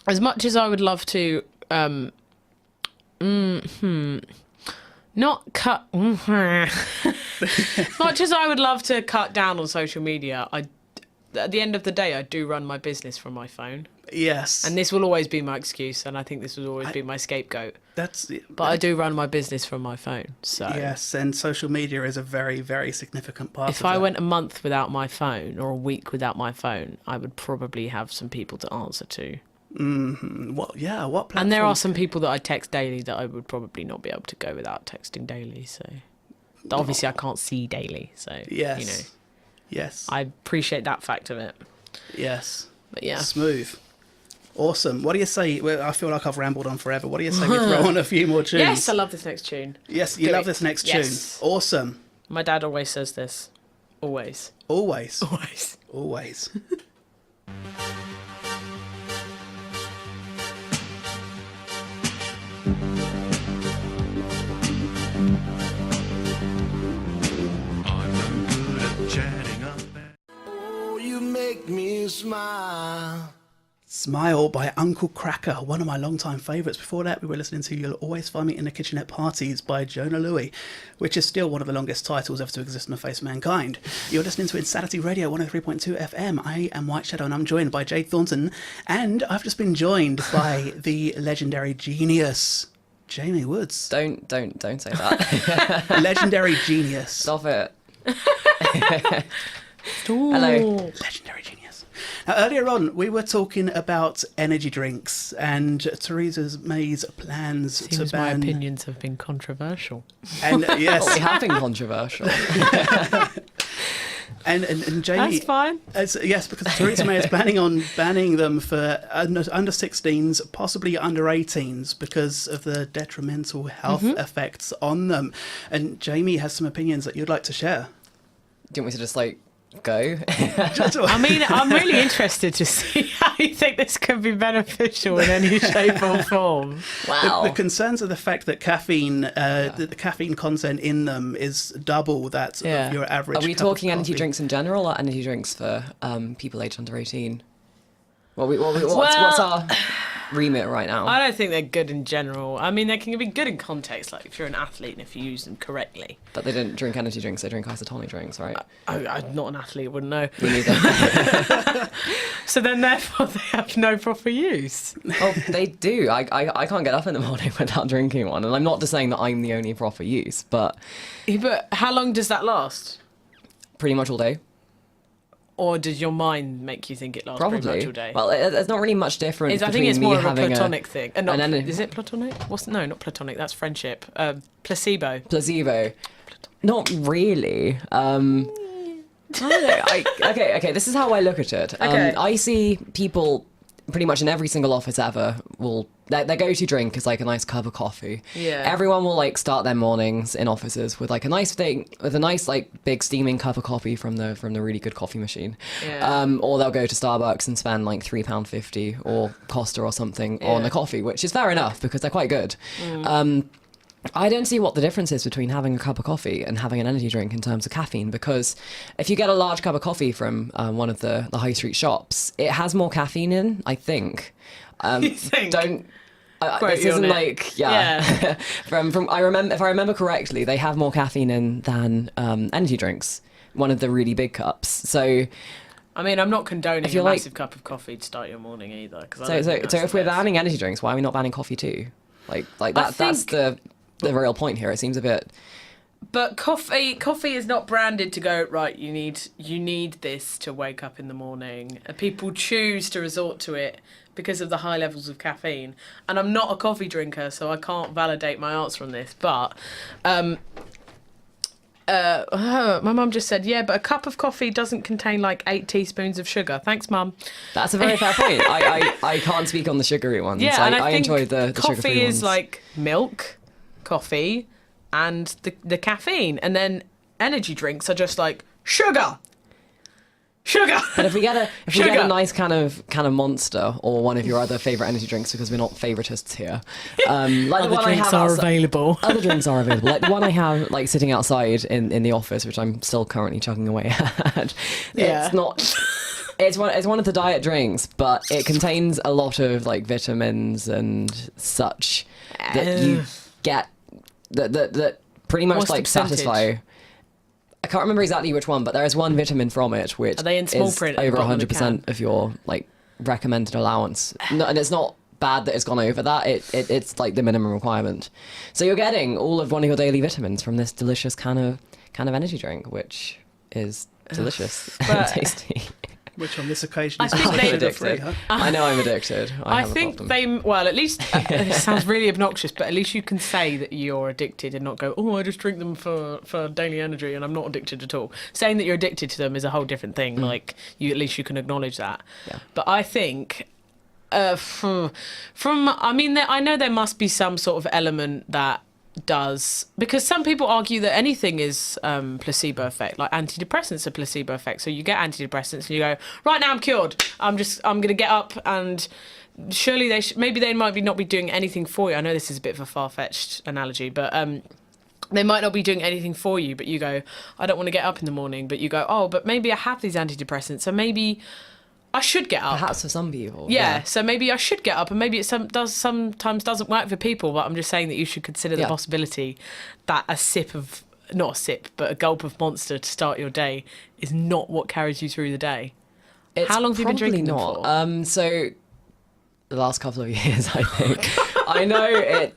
As much as I would love to, not cut. Much as I would love to cut down on social media, at the end of the day, I do run my business from my phone. Yes. And this will always be my excuse, and I think this will always be my scapegoat. But I do run my business from my phone, so... Yes, and social media is a very, very significant part of it. If I went a month without my phone, or a week without my phone, I would probably have some people to answer to. Mm-hmm. What platform? And there are some people that I text daily that I would probably not be able to go without texting daily, so... Obviously, I can't see daily, so, Yes. Yes. I appreciate that fact of it. Yes. But yeah. Smooth. Awesome. What do you say? Well, I feel like I've rambled on forever. What do you say we throw on a few more tunes? Yes, I love this next tune. Yes, you love this next tune. Awesome. My dad always says this. Always. Always. Always. Always. Oh, you make me smile. Smile by Uncle Cracker, one of my long-time favourites. Before that, we were listening to You'll Always Find Me in the Kitchen at Parties by Jonah Louie, which is still one of the longest titles ever to exist on the face of mankind. You're listening to Insanity Radio 103.2 FM. I am White Shadow, and I'm joined by Jade Thornton, and I've just been joined by the legendary genius, Jamie Woods. Don't say that. Legendary genius. Stop it. Hello. Legendary genius. Now, earlier on, we were talking about energy drinks and Theresa May's plans Seems to ban... my opinions have been controversial. And yes, Well, we have been controversial. and Jamie... That's fine. Yes, because Theresa May is planning on banning them for under 16s, possibly under 18s, because of the detrimental health effects on them. And Jamie has some opinions that you'd like to share. Do you want me to just go? I mean, I'm really interested to see how you think this could be beneficial in any shape or form. Wow. The concerns are the fact that caffeine, the caffeine content in them is double that of your average. Are we cup of talking energy coffee. drinks in general or energy drinks for people aged under 18? What's our... remit right now. I don't think they're good in general. I mean, they can be good in context, like if you're an athlete and if you use them correctly. But they didn't drink energy drinks, they drink isotonic drinks, right? I'm not an athlete, wouldn't know. Me neither. So then, therefore, they have no proper use. Oh, they do. I can't get up in the morning without drinking one. And I'm not just saying that I'm the only proper use, but Yeah, but how long does that last? pretty much all day. Or does your mind make you think it lasts pretty Probably. much all day? Well, there's not really much difference I between think it's me more of a having platonic thing. Not, an en- is it platonic? No, not platonic. That's friendship. Placebo. placebo. Not really. I don't know. Okay. This is how I look at it. Okay. I see people pretty much in every single office ever their go-to drink is like a nice cup of coffee. Yeah. Everyone will like start their mornings in offices with like a nice like big steaming cup of coffee from the really good coffee machine. Yeah. Or they'll go to Starbucks and spend like £3.50 or Costa or something on Yeah. a coffee, which is fair enough because they're quite good. I don't see what the difference is between having a cup of coffee and having an energy drink in terms of caffeine, because if you get a large cup of coffee from one of the high street shops, it has more caffeine in, I think. You think? Don't... Quote this you on isn't it. like Yeah. from I remember, if I remember correctly, they have more caffeine in than energy drinks, one of the really big cups. So I mean, I'm not condoning If you're a like- massive cup of coffee to start your morning either. so if we're banning energy drinks, why are we not banning coffee too? Like that that's think- the real point here. It seems a bit... But coffee is not branded to go, right, you need this to wake up in the morning. And people choose to resort to it because of the high levels of caffeine. And I'm not a coffee drinker, so I can't validate my answer on this. But my mum just said, yeah, but a cup of coffee doesn't contain like 8 teaspoons of sugar. Thanks, Mum. That's a very fair point. I can't speak on the sugary ones. Yeah, and I think enjoy the sugar-free coffee is ones. like milk, coffee, and the caffeine. And then energy drinks are just like sugar. But if we get a Sugar. nice kind of Monster or one of your other favourite energy drinks, because we're not favouritists here, like the one I have outside- available. Other drinks are available. Like the one I have like sitting outside in the office, which I'm still currently chugging away at. Yeah. It's not. It's one of the diet drinks, but it contains a lot of like vitamins and such that you get that pretty much What's the like percentage? satisfy. I can't remember exactly which one, but there is one vitamin from it which Are they in small is print at the over bottom of the 100% of your like recommended allowance. No, and it's not bad that it's gone over that. It's like the minimum requirement. So you're getting all of one of your daily vitamins from this delicious kind of energy drink, which is delicious and But- tasty. Which on this occasion I is think also they- sugar-free, huh? I know I'm addicted. I have a think problem. well, at least it sounds really obnoxious, but at least you can say that you're addicted and not go, oh, I just drink them for daily energy and I'm not addicted at all. Saying that you're addicted to them is a whole different thing. Like at least you can acknowledge that. Yeah. But I think I know there must be some sort of element that does, because some people argue that anything is placebo effect, like antidepressants are placebo effect. So you get antidepressants and you go, right now I'm cured, I'm gonna get up, and surely maybe they might not be doing anything for you. I know this is a bit of a far-fetched analogy, but they might not be doing anything for you, but you go, I don't want to get up in the morning, but you go, oh, but maybe I have these antidepressants, so maybe I should get up. Perhaps for some people. Yeah, so maybe I should get up, and maybe it sometimes doesn't work for people, but I'm just saying that you should consider the Yeah. possibility that not a sip, but a gulp of Monster to start your day is not what carries you through the day. It's How long have you been probably drinking them not. for? So the last couple of years, I think. I know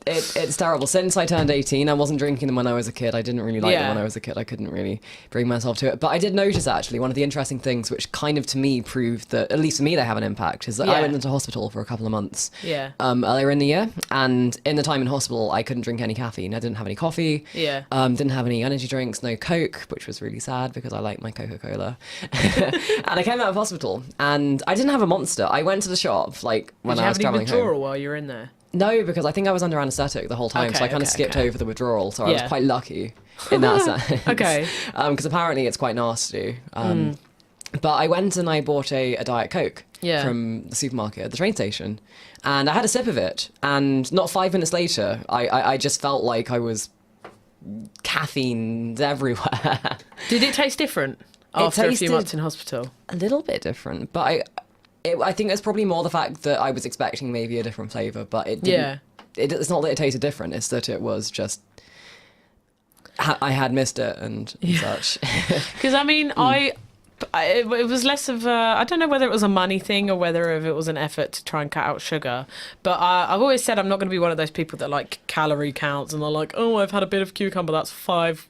it's terrible. Since I turned 18, I wasn't drinking them when I was a kid. I didn't really like them Yeah. when I was a kid. I couldn't really bring myself to it. But I did notice, actually, one of the interesting things, which kind of to me proved that, at least for me, they have an impact, is that I Yeah. went into hospital for a couple of months Yeah. earlier in the year. And in the time in hospital, I couldn't drink any caffeine. I didn't have any coffee. Yeah. Didn't have any energy drinks, no Coke, which was really sad because I like my Coca-Cola. And I came out of hospital and I didn't have a Monster. I went to the shop when Did I you was have any traveling home. withdrawal while you were in there? No, because I think I was under anaesthetic the whole time, so Okay, I kind of okay, skipped okay. over the withdrawal. So I was Yeah. quite lucky in that sense. Okay. Because apparently it's quite nasty. But I went and I bought a Diet Coke Yeah. from the supermarket at the train station, and I had a sip of it. And not 5 minutes later, I just felt like I was caffeine everywhere. Did it taste different after a few tasted- months in hospital? A little bit different, but I think it's probably more the fact that I was expecting maybe a different flavour, but it didn't. It's not that it tasted different, it's that it was just... I had missed it and such. Because, I mean, it was less of a... I don't know whether it was a money thing or whether if it was an effort to try and cut out sugar. But I've always said I'm not going to be one of those people that, like, calorie counts and they're like, oh, I've had a bit of cucumber, that's 5...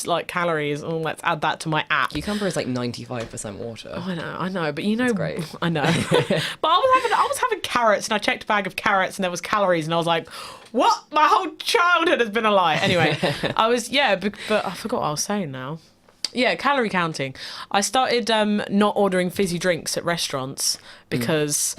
like calories. Oh, let's add that to my app. Cucumber is like 95% water. Oh, I know, but you know, great. I know. But I was having carrots, and I checked a bag of carrots, and there was calories, and I was like, "What? My whole childhood has been a lie." Anyway, but I forgot what I was saying now. Yeah, calorie counting. I started not ordering fizzy drinks at restaurants because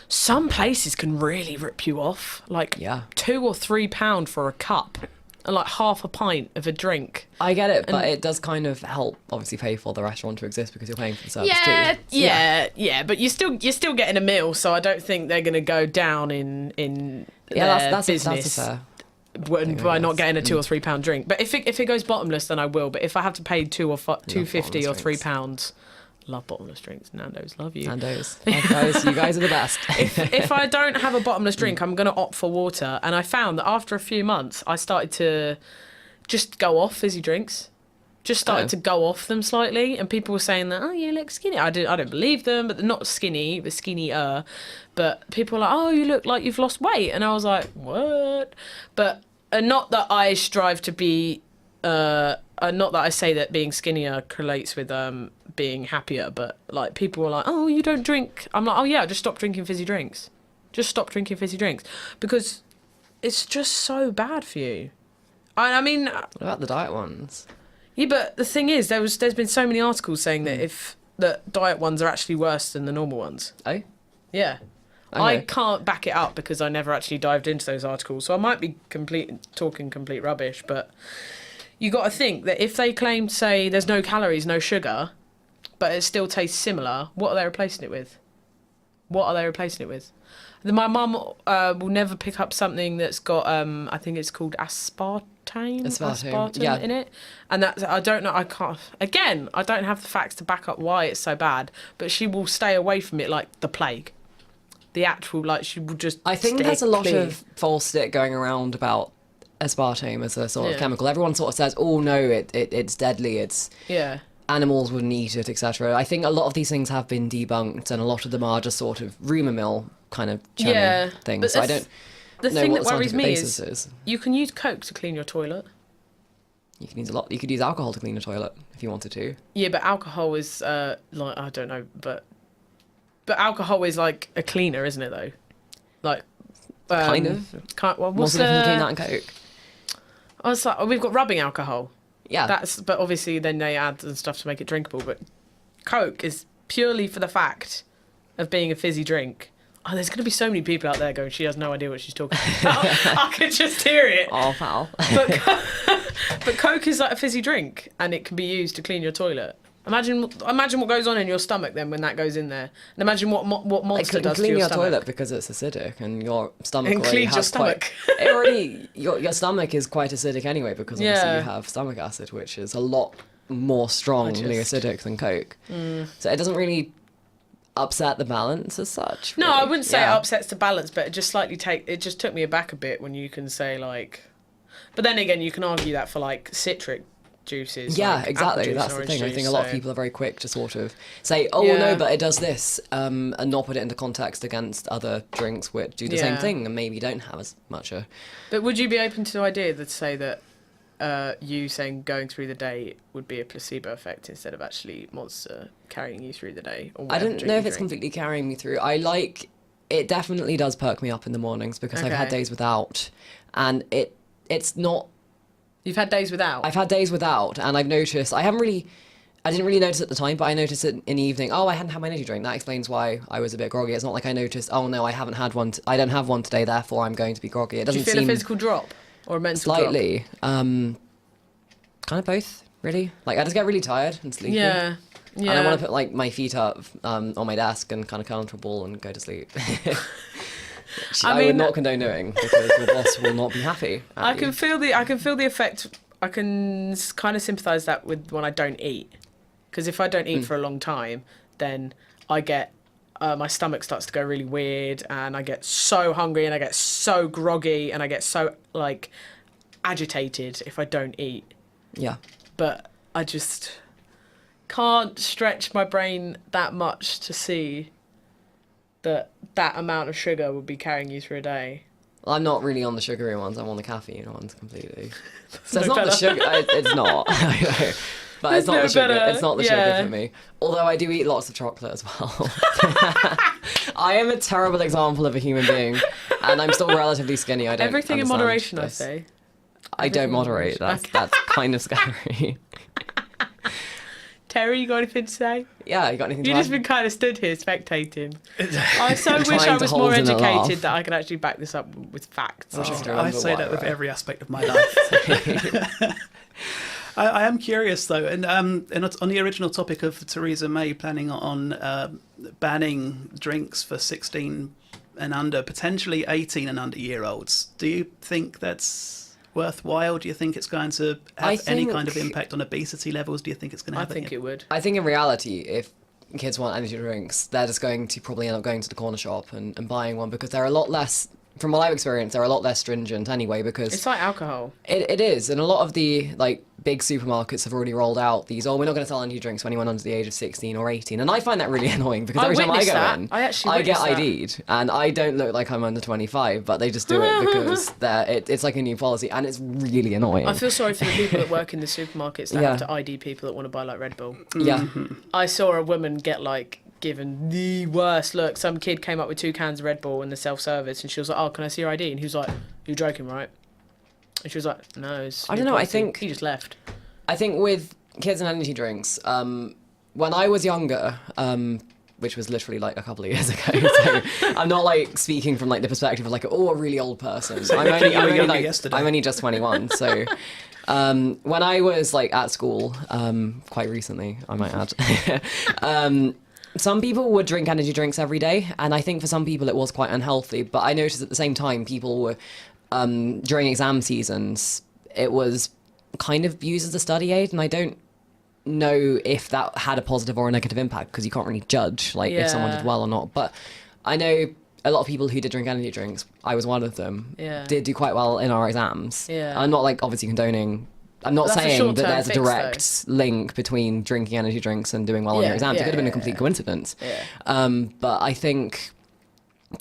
some places can really rip you off. Like £2 or £3 for a cup. And like half a pint of a drink. I get it, but it does kind of help, obviously, pay for the restaurant to exist because you're paying for the service too. Yeah. But you're still getting a meal, so I don't think they're going to go down in their business. That's a fair by not getting a £2 or £3 drink. But if it goes bottomless, then I will. But if I have to pay £2.50 or £3. Love bottomless drinks. Nando's, love you. Nando's. Guys, you guys are the best. if I don't have a bottomless drink, I'm going to opt for water. And I found that after a few months, I started to just go off fizzy drinks. Just started to go off them slightly. And people were saying that, oh, you look skinny. I don't believe them, but they're not skinny, but skinnier. But people were like, oh, you look like you've lost weight. And I was like, what? But not that I strive to be... not that I say that being skinnier correlates with being happier, but like people were like, oh, you don't drink. I'm like, oh yeah, just stop drinking fizzy drinks. Just stop drinking fizzy drinks because it's just so bad for you. I mean, what about the diet ones? Yeah, but the thing is, there's been so many articles saying that that diet ones are actually worse than the normal ones. Oh, yeah. Okay. I can't back it up because I never actually dived into those articles, so I might be talking complete rubbish, but. You got to think that if they claim to say there's no calories, no sugar, but it still tastes similar, what are they replacing it with? My mum will never pick up something that's got, I think it's called aspartame in it. And that's, I don't know, I can't, again, I don't have the facts to back up why it's so bad, but she will stay away from it like the plague. The actual, like, she will just I think there's a lot of false stick going around about aspartame as a sort of chemical. Everyone sort of says, oh no, it's deadly, it's animals wouldn't eat it, etc. I think a lot of these things have been debunked and a lot of them are just sort of rumour mill kind of churning things. So I don't the know thing what that worries me is you can use Coke to clean your toilet. You can use you could use alcohol to clean your toilet if you wanted to. Yeah, but alcohol is like, I don't know, but alcohol is like a cleaner, isn't it though? Like kind of. What's the difference between that and Coke? Oh, it's like, we've got rubbing alcohol. Yeah. But obviously then they add and stuff to make it drinkable. But Coke is purely for the fact of being a fizzy drink. Oh, there's going to be so many people out there going, she has no idea what she's talking about. I could just hear it. Oh, pal. But Coke is like a fizzy drink and it can be used to clean your toilet. Imagine what goes on in your stomach then when that goes in there, and imagine what Monster does to your stomach. Toilet because it's acidic, and your stomach and cleans your stomach. Your stomach is quite acidic anyway because obviously you have stomach acid, which is a lot more strongly acidic than Coke. So it doesn't really upset the balance as such. Really. No, I wouldn't say it upsets the balance, but it just just took me aback a bit when you can say like. But then again, you can argue that for like citric juices. Yeah, like exactly. Juice, that's the thing. juice, I think a lot of people are very quick to sort of say, oh, no, but it does this, and not put it into context against other drinks which do the same thing and maybe don't have as much. But would you be open to the idea that say that you saying going through the day would be a placebo effect instead of actually Monster carrying you through the day? Or I don't know if it's completely carrying me through. It definitely does perk me up in the mornings because I've had days without, and it's not. You've had days without? I've had days without, and I've noticed, I didn't really notice at the time, but I noticed it in the evening. Oh, I hadn't had my energy drink. That explains why I was a bit groggy. It's not like I noticed, oh no, I haven't had one, I don't have one today, therefore I'm going to be groggy. It doesn't Do you feel a physical drop or a mental slightly, drop? Kind of both, really. Like, I just get really tired and sleepy. Yeah. And I want to put like my feet up on my desk and kind of curl into a ball and go to sleep. I would not condone doing because your boss will not be happy. I can feel the effect. I can kind of sympathise that with when I don't eat, because if I don't eat for a long time, then I get my stomach starts to go really weird, and I get so hungry, and I get so groggy, and I get so like agitated if I don't eat. Yeah. But I just can't stretch my brain that much to see that amount of sugar would be carrying you through a day. Well, I'm not really on the sugary ones. I'm on the caffeine ones completely. So it's no not the sugar. It's not. I know. But it's not no the sugar. better. It's not the sugar for me. Although I do eat lots of chocolate as well. I am a terrible example of a human being, and I'm still relatively skinny. I don't. Everything in understand moderation, this. I say. I don't moderate. That's kind of scary. Terry, you got anything to say? Yeah, you got anything to You've add? just been kind of stood here spectating. I so wish Trying I to was hold more in a laugh. educated that I could actually back this up with facts. I wish I could I remember say why, that with right? every aspect of my life. I am curious though, and on the original topic of Theresa May planning on banning drinks for 16 and under, potentially 18 and under year olds, do you think that's worthwhile? Do you think it's going to have any kind of impact on obesity levels? Do you think it's going to I have think it would. I think in reality, if kids want energy drinks, they're just going to probably end up going to the corner shop and buying one, because they're a lot less, from what I've experienced, they're a lot less stringent anyway, because It's like alcohol. it is, and a lot of the like big supermarkets have already rolled out these, we're not going to sell energy drinks to anyone under the age of 16 or 18, and I find that really annoying, because every time I witnessed go that. in, I actually I get witnessed that. ID'd, and I don't look like I'm under 25, but they just do it because it's like a new policy, and it's really annoying. I feel sorry for the people that work in the supermarkets that Yeah. have to ID people that want to buy like Red Bull. Yeah. I saw a woman get like given the worst look. Some kid came up with 2 cans of Red Bull in the self-service, and she was like, "Oh, can I see your ID?" And he was like, "You're joking, right?" And she was like, "No, it's I don't your know, I policy." think- he just left. I think with kids and energy drinks, when I was younger, which was literally like a couple of years ago, so I'm not like speaking from like the perspective of like, a really old person. I'm only just 21, so when I was like at school, quite recently, I might add, some people would drink energy drinks every day, and I think for some people it was quite unhealthy, but I noticed at the same time people were, during exam seasons, it was kind of used as a study aid, and I don't know if that had a positive or a negative impact, because you can't really judge like if someone did well or not, but I know a lot of people who did drink energy drinks, I was one of them, did do quite well in our exams. I'm not like obviously condoning, I'm not That's a saying that short-term there's a fix, direct link between drinking energy drinks and doing well on your exams. It could have been a complete coincidence. But I think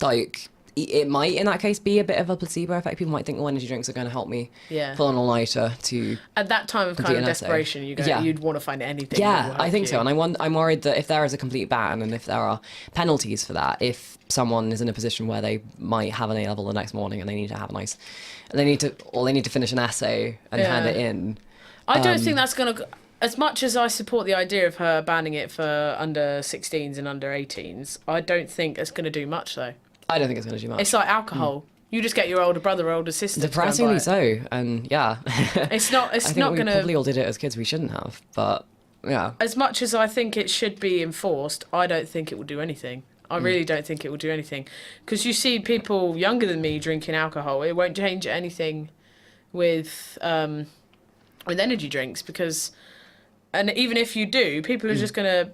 like it might in that case be a bit of a placebo effect. People might think, energy drinks are going to help me pull an all-nighter to At that time of complete kind of an essay. desperation, you'd want to find anything. that Yeah, will I help think you. so. And I'm worried that if there is a complete ban and if there are penalties for that, if someone is in a position where they might have an A-level the next morning and they need to have they need to finish an essay and hand it in. I don't think that's going to... As much as I support the idea of her banning it for under 16s and under 18s, I don't think it's going to do much, though. I don't think it's going to do much. It's like alcohol. You just get your older brother or older sister Depressingly to go and buy it. so, and yeah. It's not I think not we going probably to... all did it as kids. We shouldn't have, but yeah. As much as I think it should be enforced, I don't think it will do anything. I really don't think it will do anything. Because you see people younger than me drinking alcohol. It won't change anything with energy drinks, because... And even if you do, people are just going to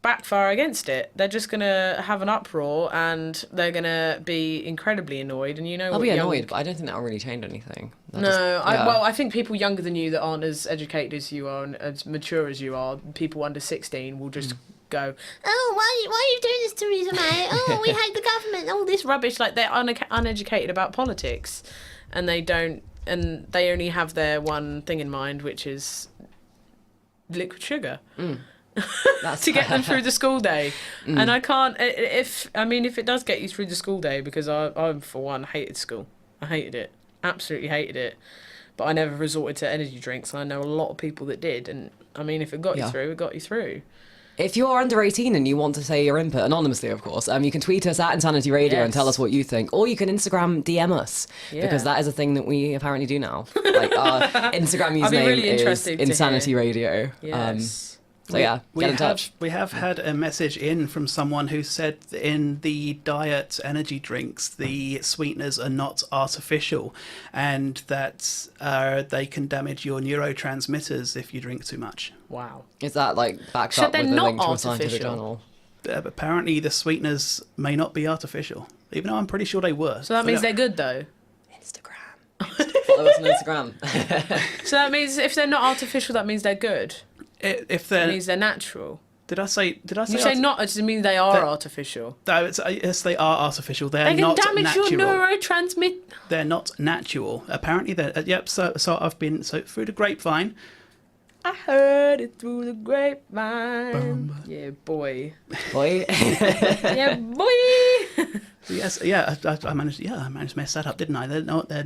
backfire against it. They're just going to have an uproar, and they're going to be incredibly annoyed. And you know, I'll be annoyed, but I don't think that'll really change anything. I think people younger than you that aren't as educated as you are and as mature as you are, people under 16 will just go, "Oh, why are you doing this, Theresa May? Oh, we hate the government." All this rubbish, like they're uneducated about politics, and they only have their one thing in mind, which is liquid sugar to get them through the school day. And I can't, if it does get you through the school day, because I for one hated school. I hated it, absolutely hated it, but I never resorted to energy drinks, and I know a lot of people that did, and if it got you through, it got you through. If you're under 18 and you want to say your input, anonymously of course, you can tweet us at Insanity Radio and tell us what you think, or you can Instagram DM us, because that is a thing that we apparently do now. Like our Instagram username really is Insanity Radio. Yes. So yeah, get in touch. We have had a message in from someone who said in the diet energy drinks, the sweeteners are not artificial, and that they can damage your neurotransmitters if you drink too much. Wow. Is that like backed So up they're with a not link to a scientific artificial? journal? apparently the sweeteners may not be artificial, even though I'm pretty sure they were. So that means they're good, though. Instagram. Follow us on Instagram. So that means if they're not artificial, that means they're good. If That they're, means they're natural. did I say? You say not, it doesn't mean they are artificial. No, yes, they are artificial. They're They can not damage natural. your neurotransmitter. They're not natural. Apparently, they're yep. So I've been through the grapevine. I heard it through the grapevine. Boom. Yeah, boy. Boy. Yeah, boy. Yes, yeah. I managed. Yeah, I managed to mess that up, didn't I? They're not. They're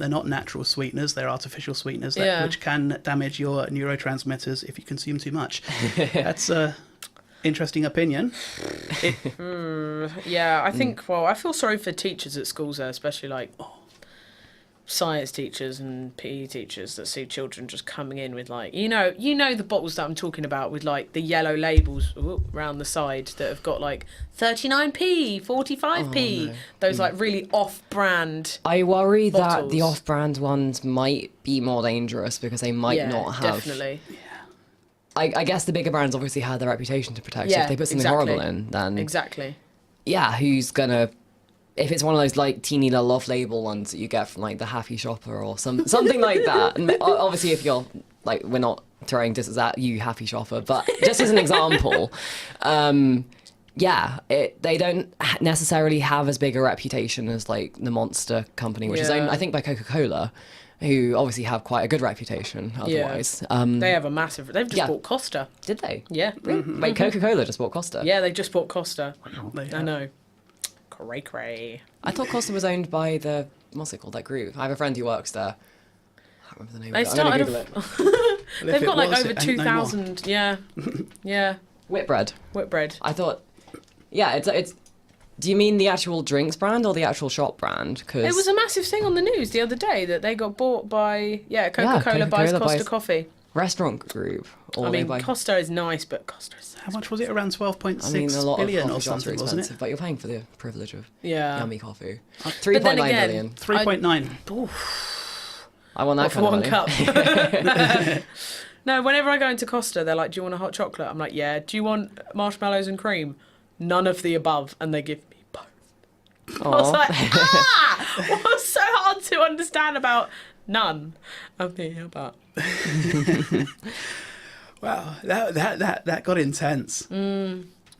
not natural sweeteners. They're artificial sweeteners, which can damage your neurotransmitters if you consume too much. That's a interesting opinion. Yeah, I think. Well, I feel sorry for teachers at schools there, especially like science teachers and PE teachers that see children just coming in with like you know the bottles that I'm talking about with like the yellow labels around the side that have got like 39p, 45p, those like really off-brand. I worry that bottles. the off-brand ones might be more dangerous because they might not have. Definitely. I guess the bigger brands obviously have their reputation to protect. So Yeah, if they put something exactly. horrible in, then Exactly. yeah, who's gonna? If it's one of those like teeny little off-label ones that you get from like the Happy Shopper or something like that, and obviously if you're like, we're not throwing this at you, Happy Shopper, but just as an example, they don't necessarily have as big a reputation as like the Monster company, which is owned, I think, by Coca-Cola, who obviously have quite a good reputation otherwise. They have a massive. They've just bought Costa. Did they? Yeah. Wait, Coca-Cola just bought Costa? Yeah, they just bought Costa. They I know. Cray. I thought Costa was owned by the, what's it called, that group? I have a friend who works there. I can't remember the name They of it. I'm gonna started. Google it. They've got like over 2,000. Yeah. Yeah. Whitbread. Whitbread. I thought, yeah, it's. Do you mean the actual drinks brand or the actual shop brand? Cause It was a massive thing on the news the other day that they got bought by Coca-Cola buys Coca-Cola Costa buys- Coffee. restaurant group. Or I they mean, buy, Costa is nice, but Costa is so How much was it? Around 12.6 I mean, a lot billion of or coffee shops are something, expensive, wasn't it? but you're paying for the privilege of yummy coffee. But 3.9 then again, billion. 3.9. I want that for kind one of money. cup. No, whenever I go into Costa, they're like, "Do you want a hot chocolate?" I'm like, "Yeah." "Do you want marshmallows and cream?" "None of the above," and they give me both. I was like, what's so hard to understand about none of the above? Wow, that got intense.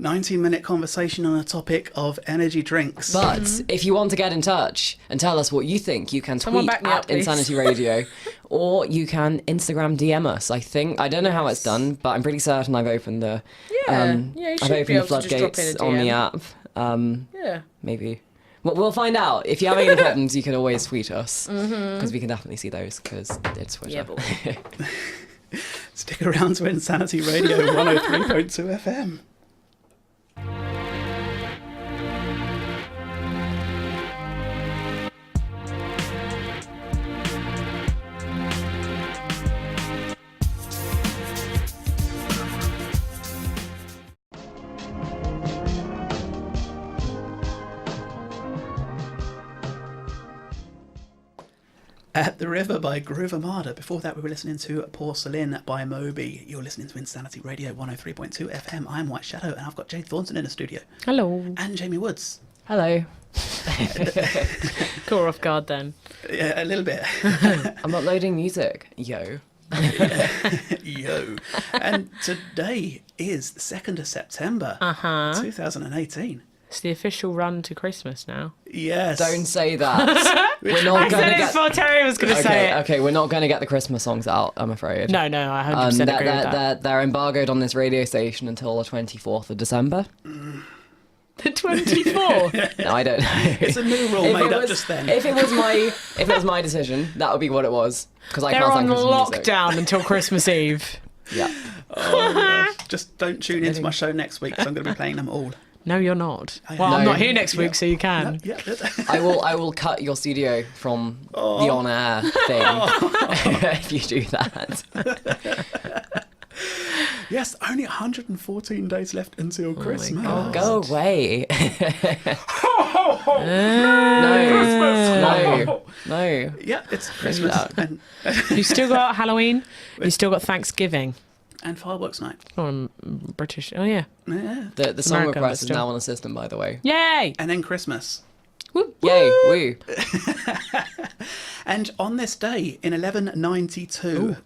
19-minute conversation on a topic of energy drinks. But if you want to get in touch and tell us what you think, you can Someone tweet back me at up, please. Insanity Radio, or you can Instagram DM us. I don't know how it's done, but I'm pretty certain I've opened the You I've should be opened the able to just drop in floodgates a on the DM. app. Yeah. Maybe. Well, we'll find out. If you have any problems, you can always tweet us, because we can definitely see those, because it's Twitter. Yeah, boy. Stick around to Insanity Radio 103.2 FM. At the River by Groove Armada. Before that, we were listening to Porcelain by Moby. You're listening to Insanity Radio 103.2 FM. I'm White Shadow, and I've got Jade Thornton in the studio. Hello. And Jamie Woods. Hello. Caught her off guard then. Yeah, a little bit. I'm uploading music. Yo. Yo. And today is the 2nd of September, 2018. It's the official run to Christmas now. Yes. Don't say that. We're not going to get... before Terry was going to say it. Okay, we're not going to get the Christmas songs out, I'm afraid. No, I 100% agree with that. They're embargoed on this radio station until the 24th of December. The 24th? No, I don't know. It's a new rule made up just then. If it was my decision, that would be what it was. Because I They're can't on stand Christmas music. lockdown until Christmas Eve. Yeah. Oh, gosh. Just don't tune into my show next week, because I'm going to be playing them all. No, you're not. I Well, am. I'm No. not here next week, so you can. Yeah. I will cut your studio from the on-air thing if you do that. Yes, only 114 days left until Christmas. God. Go away. No. Yeah, it's Christmas. And You still got Halloween. You still got Thanksgiving. And Fireworks Night. Oh, I'm British. Oh, yeah. Yeah. The song American, request but is still. now on the system, by the way. Yay! And then Christmas. Woo, Yay, woo. woo. And on this day in 1192,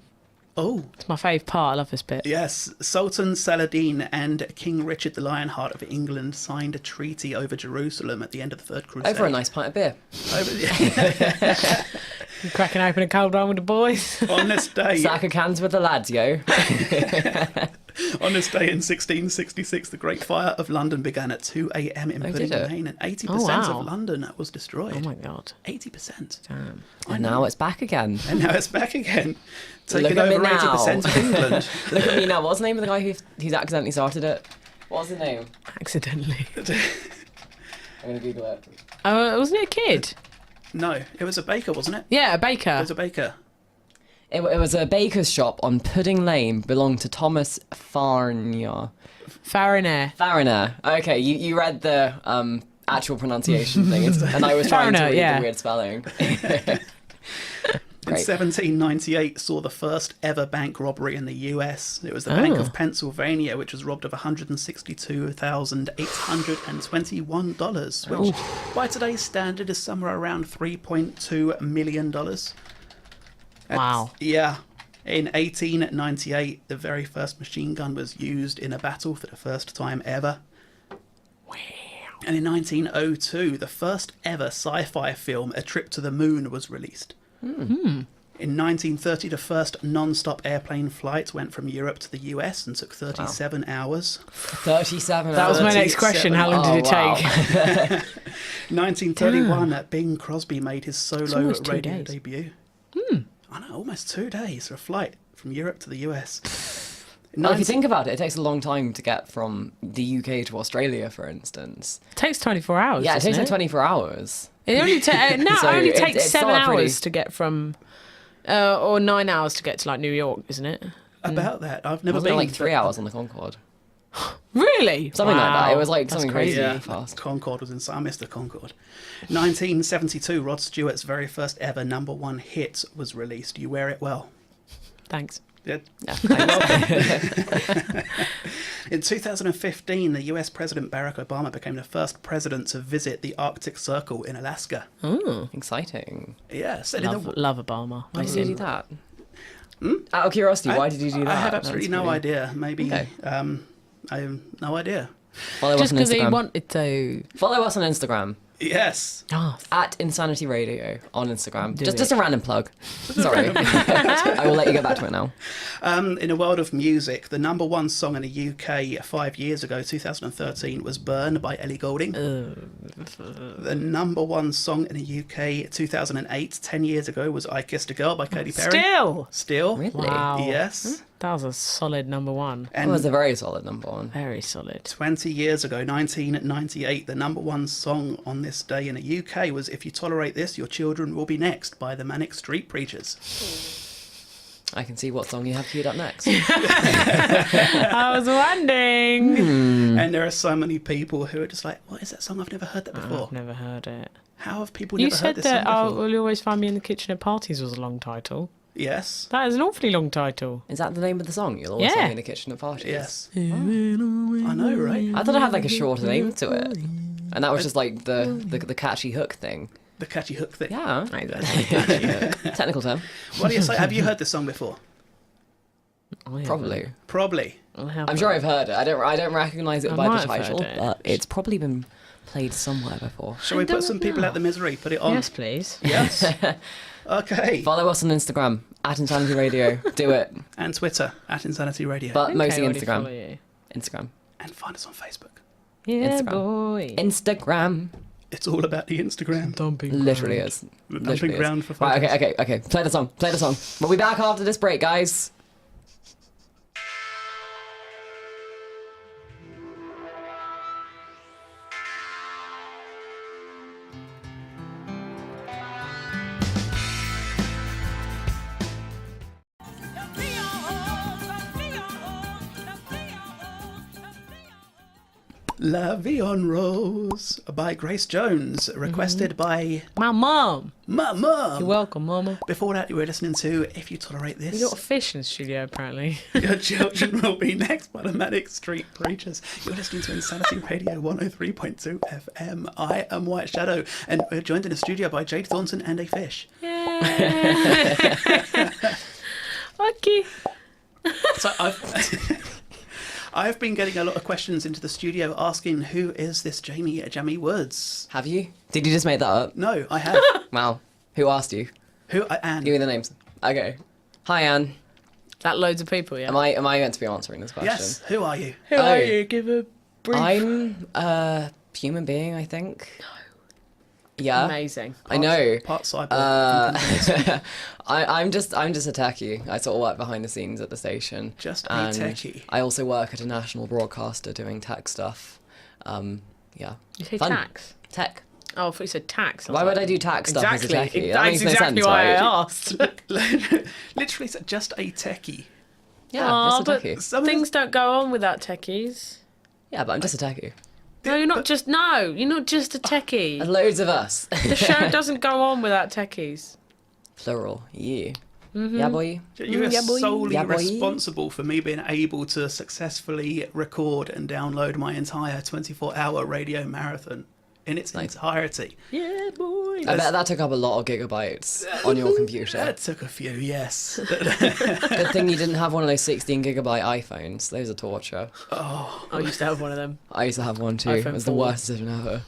It's my fave part. I love this bit. yes, Sultan Saladin and King Richard the Lionheart of England signed a treaty over Jerusalem at the end of the Third Crusade. Over a nice pint of beer. Cracking open a cold one with the boys. On this day, Sack of cans with the lads, yo. on this day in 1666, the Great Fire of London began at 2 a.m. in Pudding did it? Lane, and 80% Oh, wow. of London was destroyed. Oh, my God. 80%. Damn. And now it's back again. And now it's back again, taking Look at me over now. 80% of England. Look at me now. What's the name of the guy who's accidentally started it? What's his name? Accidentally. I'm going to Google it. Oh, wasn't it a kid? No, it was a baker, wasn't it? Yeah, a baker. It was a baker. It was a baker's shop on Pudding Lane, belonged to Thomas Farnier. Fariner. Okay, you read the actual pronunciation thing, and I was trying to Fariner, read yeah. the weird spelling. In Great. 1798 saw the first ever bank robbery in the US. It was the Bank of Pennsylvania, which was robbed of $162,821, which by today's standard is somewhere around $3.2 million. Wow. Yeah. In 1898, the very first machine gun was used in a battle for the first time ever. Wow. And in 1902, the first ever sci-fi film, A Trip to the Moon, was released. In 1930, the first non-stop airplane flight went from Europe to the US and took 37 hours. 37 That was my hours. next question. How long did it wow. take? 1931, Bing Crosby made his solo almost 2 radio days. debut. I know, almost 2 days for a flight from Europe to the US. Well, if you think about it, it takes a long time to get from the UK to Australia, for instance. It takes 24 hours. Yeah, it doesn't takes like 24 hours. It only, So it only takes it's 7 not hours pretty- to get from, or 9 hours to get to like New York, isn't it? About that, I've never Wasn't it been like 3 hours on the Concorde? Really? Something like that. It Wow. was like That's something crazy Yeah, fast. Concorde was inside. I missed the Concorde. 1972, Rod Stewart's very first ever #1 hit was released. You Wear It Well. Thanks. Yeah. Yeah, In 2015, the US President Barack Obama became the first president to visit the Arctic Circle in Alaska. exciting. Yeah, set in the Love Obama. Why did you do that? Out of curiosity, why did you do that? I have absolutely That's no really- idea. Maybe Okay. I have no idea. Follow Just us on because he Instagram. wanted to. Follow us on Instagram. Yes. Oh, At Insanity Radio on Instagram. Do Just it. a random plug. Sorry. I will let you get back to it now. In the world of music, the #1 song in the UK 5 years ago, 2013, was Burn by Ellie Goulding. The #1 song in the UK 2008, 10 years ago, was I Kissed a Girl by Katy Perry. Still. Really? Wow. Yes. That was a solid #1. That And was a very solid #1. Very solid. 20 years ago, 1998, the #1 song on this day in the UK was If You Tolerate This, Your Children Will Be Next by the Manic Street Preachers. I can see what song you have queued up next. I was wondering. And there are so many people who are just like, what is that song? I've never heard that before. I've never heard it. How have people You never heard said this that song before? Will You Always Find Me in the Kitchen at Parties was a long title. Yes. That is an awfully long title. Is that the name of the song? You'll always Yeah. find me in the kitchen at parties. Yes. I know, right? I thought it had like a shorter name to it. And that was just like the catchy hook thing. The catchy hook thing. Yeah. Technical term. What do you say? Have you heard this song before? Probably. Probably. I'm sure I've heard it. I don't recognise it I by might the have heard title, it. but it's probably been played somewhere before. Shall we put some people out the misery? Put it on. Yes, please. Yes. Okay. Follow us on Instagram at Insanity Radio. Do it. And Twitter at Insanity Radio. But mostly I already follow Instagram. you. Instagram. And find us on Facebook. Yeah, Instagram. boy. Instagram. It's all about the Instagram. Literally is. The Literally dumping is. ground for Right, photos. okay. Play the song. Play the song. We'll be back after this break, guys. La Vie en Rose by Grace Jones, requested by My mum. my mum. You're welcome, mama. Before that, you were listening to If You Tolerate This. We got a fish in the studio, apparently. Your children will be next by the Manic Street Preachers. You're listening to Insanity Radio 103.2 FM. I am White Shadow, and we're joined in the studio by Jade Thornton and a fish. Yeah. Okay. So I've been getting a lot of questions into the studio asking, who is this Jamie Woods? Have you? Did you just make that up? No, I have. Wow. Who asked you? Anne. Give me the names. Okay. Hi, Anne. That loads of people, yeah. Am I meant to be answering this question? Yes, who are you? Who are you? Give a brief. I'm a human being, I think. No. Yeah. Amazing. I know. Part cyborg. I'm just a techie. I sort of work behind the scenes at the station. Just a and techie. I also work at a national broadcaster doing tech stuff. Yeah. You say Fun. tax? Tech. Oh, I thought you said tax. Why would I do tax stuff as a techie? That That's makes no exactly sense, why right? I asked. Literally, it's just a techie. Yeah, Aw, just a but techie. Some of things don't go on without techies. Yeah, but I'm just a techie. No, you're not just. No, you're not just a techie. There's loads of us. The show doesn't go on without techies. Plural. Yeah. Mm-hmm. Yeah, boy. You're Yeah, boy. solely Yeah, boy. responsible for me being able to successfully record and download my entire 24-hour radio marathon in its entirety. Yeah, boy. I bet that took up a lot of gigabytes on your computer. That took a few, yes. Good thing you didn't have one of those 16 gigabyte iPhones. Those are torture. I used to have one of them. I used to have one too. iPhone It was the 4. worst decision ever.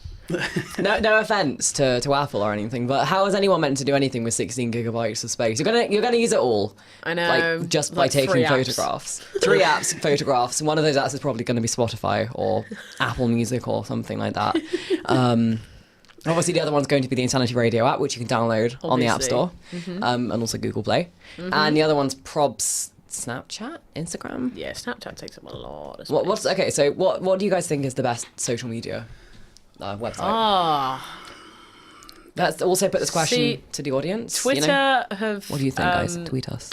No offense to Apple or anything, but how is anyone meant to do anything with 16 gigabytes of space? You're gonna use it all. I know. Like just by Like taking 3 apps. photographs. 3 apps, photographs. One of those apps is probably going to be Spotify or Apple Music or something like that. Obviously, the other one's going to be the Insanity Radio app, which you can download on the App Obviously. Store, and also Google Play. And the other one's Prob's Snapchat, Instagram. Yeah, Snapchat takes up a lot of space. What's okay? So what do you guys think is the best social media website? Ah, Let's also put this question See, to the audience. Twitter You know? have. What do you think, guys? Tweet us.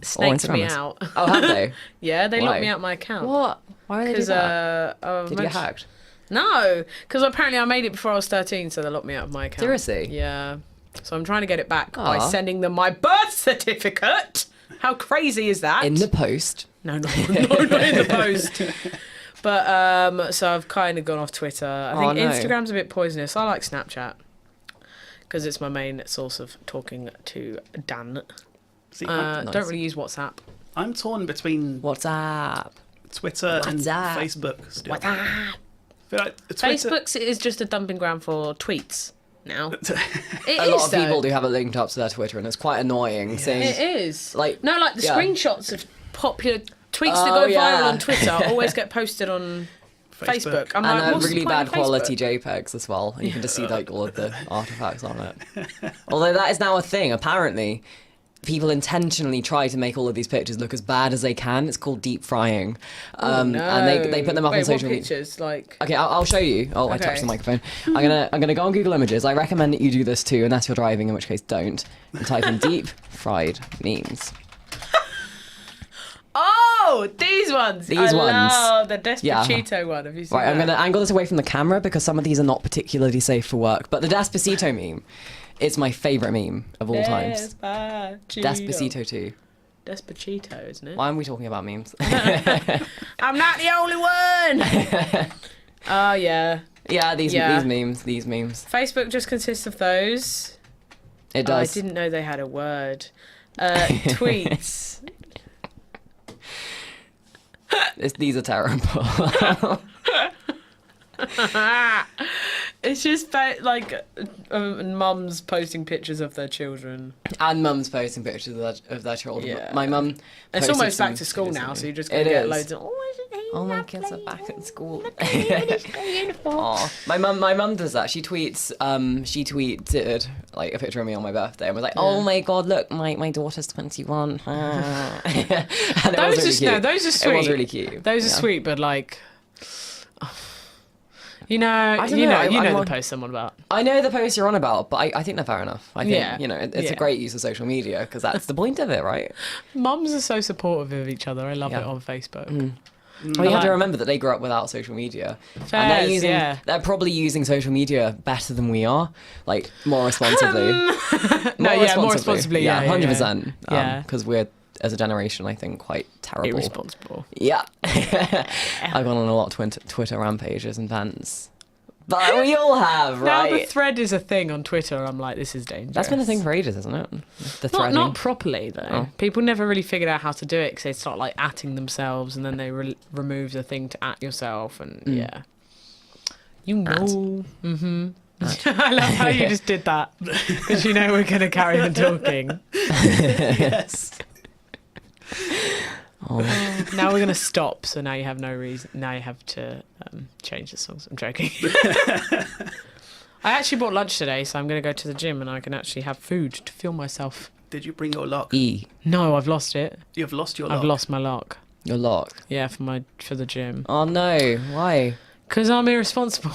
Snaked me Instagram us. out. Oh, have they? Yeah, they Why? locked me out my account. What? Why would they do Because that? Did you get hacked? No, because apparently I made it before I was 13, so they locked me out of my account. Seriously? Yeah. So I'm trying to get it back by Aw. sending them my birth certificate. How crazy is that? In the post. No, not in the post. But so I've kind of gone off Twitter. I think no. Instagram's a bit poisonous. I like Snapchat because it's my main source of talking to Dan. See, nice. Don't really use WhatsApp. I'm torn between WhatsApp. Twitter and WhatsApp. Facebook still. WhatsApp. I feel like Twitter, Facebook is just a dumping ground for tweets now. It A is, lot of people though. do have it linked up to their Twitter, and it's quite annoying seeing. It is. Like, No, like the yeah. screenshots of popular tweets that Oh, go viral yeah. on Twitter always get posted on Facebook. I'm like, And what's the really point bad of quality Facebook? JPEGs as well. And you can just see like all of the artifacts on it. Although that is now a thing. Apparently, people intentionally try to make all of these pictures look as bad as they can. It's called deep frying. And they put them up Wait, on social what media. pictures? Like, Okay, I'll show you. Oh, I Okay. touched the microphone. I'm gonna go on Google Images. I recommend that you do this too, unless you're driving, in which case don't. And type in deep fried memes. oh, these ones. These I ones. love the Yeah. Despacito one. Have you seen Right, I'm that? gonna angle this away from the camera because some of these are not particularly safe for work. But the Despacito meme is my favourite meme of all times. Despacito 2. Despacito, isn't it? Why are we talking about memes? I'm not the only one. Oh yeah. Yeah, these Yeah. memes. Facebook just consists of those. It Oh, I does. didn't know they had a word. Tweets. These are terrible. It's just like mums posting pictures of their children. And mums posting pictures of their children. Yeah. My mum. It's posted almost back some to school pictures now, of so me. you're just going It to get is. loads of. Oh, my kids are back at school. Aw. My mum does that. She tweeted like a picture of me on my birthday and was like, "Oh my god, look, my daughter's 21." And it was really cute. Those are sweet. It was really cute. Those are Yeah. sweet, but like, you know, don't you know, know, I the want- post someone about. I know the post you're on about, but I think they're fair enough. I think, Yeah. it's Yeah. a great use of social media because that's the point of it, right? Mums are so supportive of each other. I love Yeah. it on Facebook. Well, you have to remember that they grew up without social media. Fairs, They're probably using social media better than we are, like more responsibly. more responsibly, yeah, 100%. Yeah. Because we're, as a generation, I think, quite terrible. Irresponsible. Yeah. I've gone on a lot of Twitter rampages and vents. But we all have, right? Now the thread is a thing on Twitter. I'm like, this is dangerous. That's been a thing for ages, isn't it? The threading. Not properly, though. People never really figured out how to do it because they start, like, atting themselves and then they remove the thing to at yourself and, yeah. You know. Mm-hmm. I love how you just did that because you know we're going to carry on talking. Yes. Now we're going to stop, so now you have no reason. Now you have to change the songs. I'm joking. I actually bought lunch today, so I'm going to go to the gym and I can actually have food to fuel myself. Did you bring your lock? No, I've lost it. You've lost your lock? I've lost my lock. Your lock? Yeah, for the gym. Oh, no. Why? Because I'm irresponsible.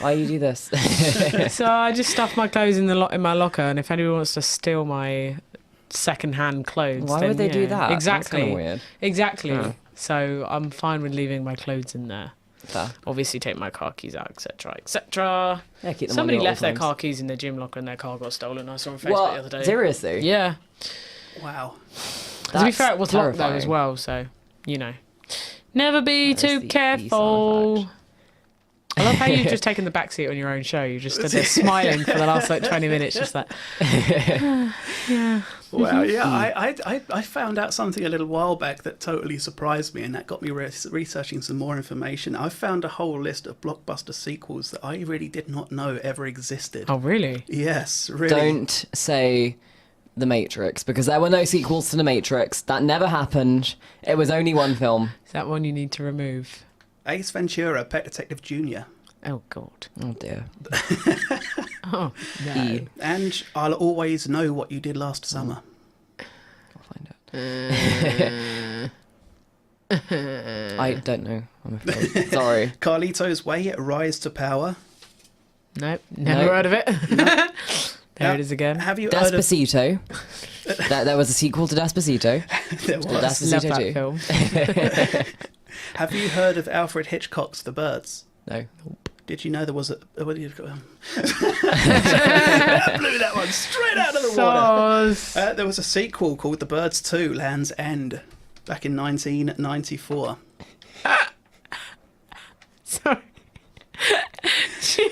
Why you do this? So I just stuff my clothes in my locker, and if anyone wants to steal my second-hand clothes, Why then, would they do that? Exactly. That's kind of weird. Exactly. Oh. So I'm fine with leaving my clothes in there. Fair. Obviously, take my car keys out, etc., etc. Yeah, keep them Somebody on you at left all their times. car keys in their gym locker, and their car got stolen. I saw on Facebook the other day. Seriously? Yeah. Wow. To be fair, it was locked though terrifying. as well. So you know, never be That is too the careful. e-sign I love how you've just taken the back seat on your own show. You just stood there smiling for the last like 20 minutes, just like, yeah. Wow, yeah, I found out something a little while back that totally surprised me, and that got me researching some more information. I found a whole list of blockbuster sequels that I really did not know ever existed. Oh, really? Yes, really. Don't say The Matrix, because there were no sequels to The Matrix. That never happened. It was only one film. Is that one you need to remove? Ace Ventura, Pet Detective Jr. Oh, God. Oh, dear. Oh, no. And I'll Always Know What You Did Last Summer. I'll find it. I don't know, I'm afraid. Sorry. Carlito's Way, Rise to Power. Nope, never heard of it. There it is again. Have you heard of... Despacito. There was a sequel to Despacito. There Called was. Love Despacito that 2. film. Have you heard of Alfred Hitchcock's The Birds? No. Did you know there was a... What did you... Blew that one straight out of the water. There was a sequel called The Birds 2, Land's End, back in 1994. Sorry. She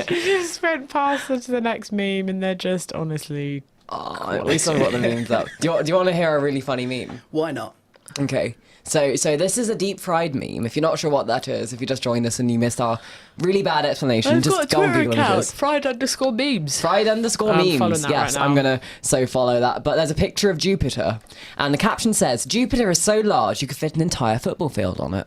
just went past her to the next meme and they're just honestly... Oh, at least I've got the memes up. Do you want to hear a really funny meme? Why not? Okay. So this is a deep fried meme. If you're not sure what that is, if you just joined us and you missed our really bad explanation, I've just got a go and Twitter Google what it account, is. fried_memes. Fried_memes. I'm following that Yes, right now. I'm gonna follow that. But there's a picture of Jupiter, and the caption says, "Jupiter is so large you could fit an entire football field on it."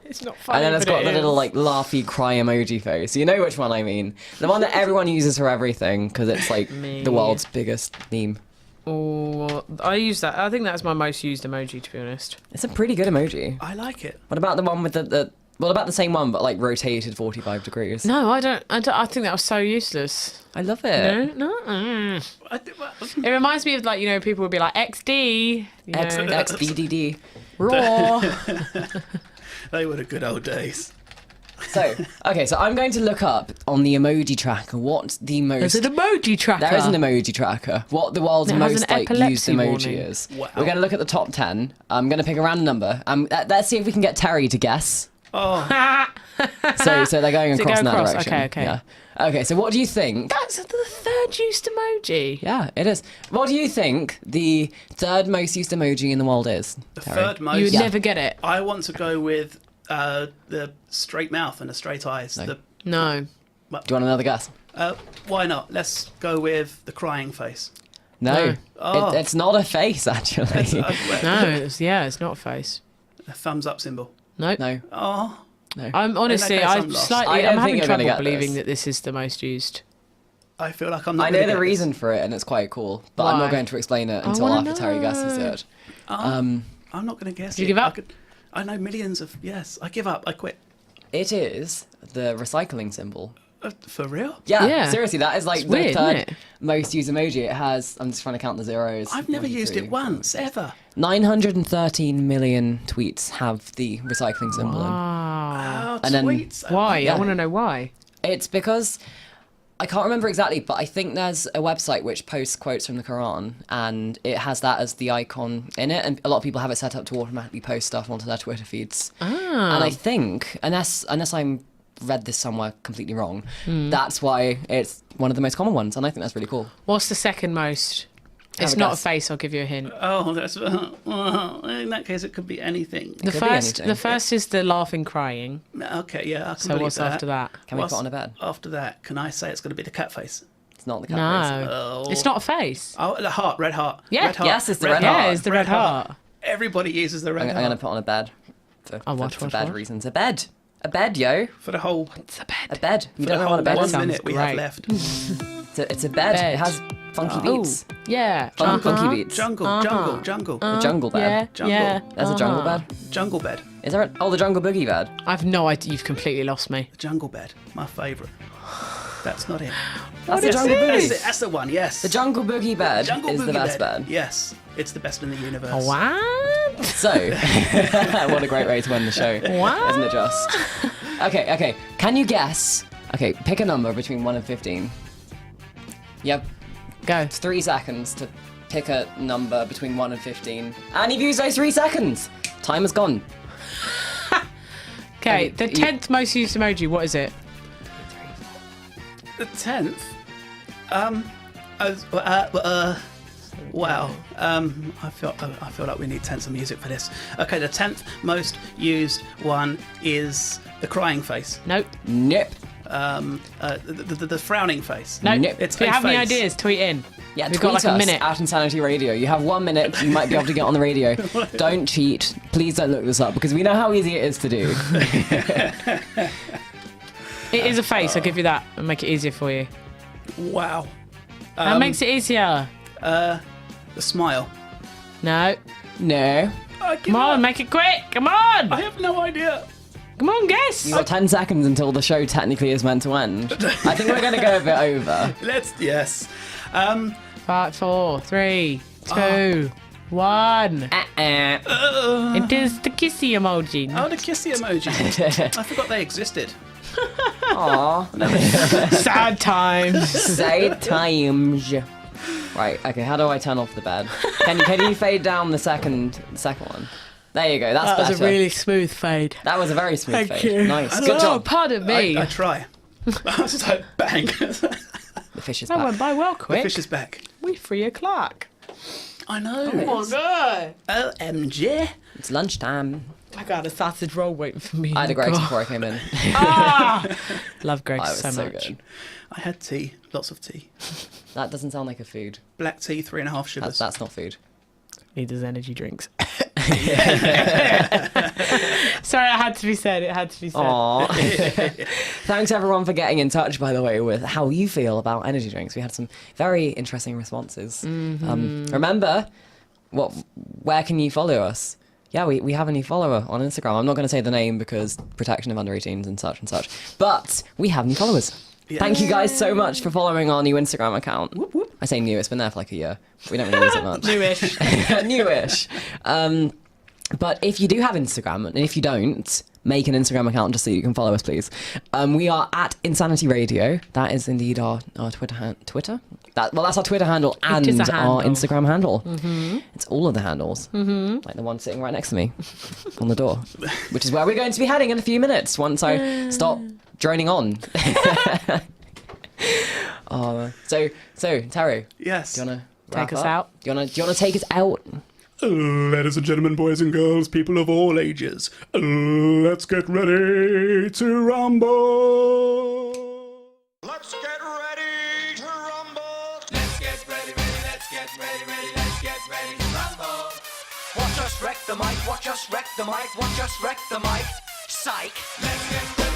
It's not funny, And then it's but got it the little is. like laughy cry emoji face. You know which one I mean? The one that everyone uses for everything because it's like the world's biggest meme. Oh, I use that. I think that's my most used emoji, to be honest. It's a pretty good emoji. I like it. What about the one with the what about the same one but like rotated 45 degrees? No, I don't. I think that was so useless. I love it. No. It reminds me of like, you know, people would be like XD, you know, XDDD. raw. They were the good old days. So, okay, so I'm going to look up on the emoji tracker what the most... There's an emoji tracker. There is an emoji tracker. What the world's It has most an like used epilepsy emoji warning. is. Wow. We're going to look at the top 10. I'm going to pick a random number. Let's see if we can get Terry to guess. Oh, So they're going So across go in that across, direction. okay. Yeah. Okay, so what do you think? That's the third used emoji. Yeah, it is. What do you think the third most used emoji in the world is? the Terry? third most. You would never get it. I want to go with the straight mouth and the straight eyes. No. No. Do you want another guess? Why not? Let's go with the crying face. No. Oh. It's not a face, actually. No, it's not a face. A thumbs up symbol. Nope. No. Oh, No. I'm honestly, case, I'm I'm lost. slightly, I don't I'm think having you're gonna trouble get believing this. that this is the most used. I feel like I'm not I know gonna the get reason this. for it, and it's quite cool, but I'm not Why? going to explain it until wanna after Terry guesses know. it. I'm not going to guess. Do you it. give up? I know millions of... Yes, I give up. I quit. It is the recycling symbol. For real? Yeah, Yeah. seriously, that is like It's the weird, isn't third it? most used emoji. It has, I'm just trying to count the zeros. I've never 1, used 2, it once, ever. 913 million tweets have the recycling symbol in. Wow. Oh, And then- tweets. Why? Yeah. I want to know why. It's because I can't remember exactly, but I think there's a website which posts quotes from the Quran, and it has that as the icon in it, and a lot of people have it set up to automatically post stuff onto their Twitter feeds. And I think, unless I'm read this somewhere completely wrong, that's why it's one of the most common ones, and I think that's really cool. What's the second most? Have It's a not a guess. face. I'll give you a hint. Oh, that's well, in that case, it could be anything. The could be first, anything. the first is the laughing, crying. Okay, yeah, I can So believe what's after that? Can we What's put on a bed? After that, can I say it's going to be the cat face? It's not the cat No, face. Oh. it's not a face. Oh, the heart, red heart. Yeah. Red heart. Yes, it's the red heart. Yeah, it's the red heart. Everybody uses the red I'm heart going to put on a bed for, Oh, what, for what, bad what? reasons. A bed, yo, for the whole It's a bed. a bed. You for don't the know whole what a bed 1 is? sounds minute we have great. left. It's a bed. Bed. It has funky Oh, beats. yeah. Funky beats. Jungle, jungle. A jungle bed. Yeah, Jungle. yeah. There's a jungle bed. Jungle bed. Is there? Oh, the jungle boogie bed. I've no idea. You've completely lost me. The jungle bed. My favourite. That's not it. That's the is jungle it? That's boogie. it. That's the one. Yes. The jungle boogie bed Jungle is the Boogie best bed. Yes, it's the best in the universe. What? So, what a great way to end the show, What? isn't it? Just okay. Can you guess? Okay, pick a number between 1 and 15. Yep, Go. it's 3 seconds to pick a number between 1 and 15, and you've used those 3 seconds. Time has gone. Okay, Okay, the you- 10th most used emoji. What is it? The 10th. Wow. I feel like we need tense music for this. Okay, the 10th most used one is the crying face. Nope. Nope. The frowning face. Nope. Nope. It's If you a have any face. ideas, tweet in. Yeah, We've tweet got like a us minute. at Insanity Radio. You have 1 minute. You might be able to get on the radio. Don't cheat. Please don't look this up because we know how easy it is to do. It is a face. I'll give you that and make it easier for you. Wow. That makes it easier. The smile. No. No. Come on, make it quick. Come on. I have no idea. Come on, guess. You've got 10 seconds until the show technically is meant to end. I think we're going to go a bit over. Yes. 5, 4, 3, 2, 1. It is the kissy emoji. Oh, the kissy emoji. I forgot they existed. Aww. Sad times. Sad times. Right, okay, how do I turn off the bed? Can you fade down the second one? There you go, that's That better. was a really smooth fade. That was a very smooth Thank fade. you. Nice. Oh, Good job. pardon me. I try. I was just like, bang. The fish is That back. went by well The quick. fish is back. We 3 o'clock. I know. Oh, no. OMG. It's lunchtime. I got a sausage roll waiting for me. I had a Greg's God. before I came in. Love Greg I was so so much. good. I had tea. Lots of tea. That doesn't sound like a food. Black tea, 3.5 sugars. That's not food. Neither's energy drinks. Sorry, it had to be said. It had to be said. Aww. Thanks everyone for getting in touch, by the way, with how you feel about energy drinks. We had some very interesting responses. Remember, where can you follow us? Yeah, we have a new follower on Instagram. I'm not going to say the name because protection of under 18s and such. But we have new followers. Thank you guys so much for following our new Instagram account. Whoop, whoop. I say new, it's been there for like a year. We don't really use it much. Newish. Newish. But if you do have Instagram, and if you don't, make an Instagram account just so you can follow us, please. We are at Insanity Radio. That is indeed our Twitter? That's our Twitter handle and is a our handle. Instagram handle. It's all of the handles. Like the one sitting right next to me on the door, which is where we're going to be heading in a few minutes once I stop droning on. So Taru, Yes. do you want to Take us out? Do you want to take us out? Ladies and gentlemen, boys and girls, people of all ages, let's get ready to rumble. Let's get ready to rumble. Let's get ready, let's get ready, let's get ready to rumble. Watch us wreck the mic, watch us wreck the mic, watch us wreck the mic. Psych. Let's get ready.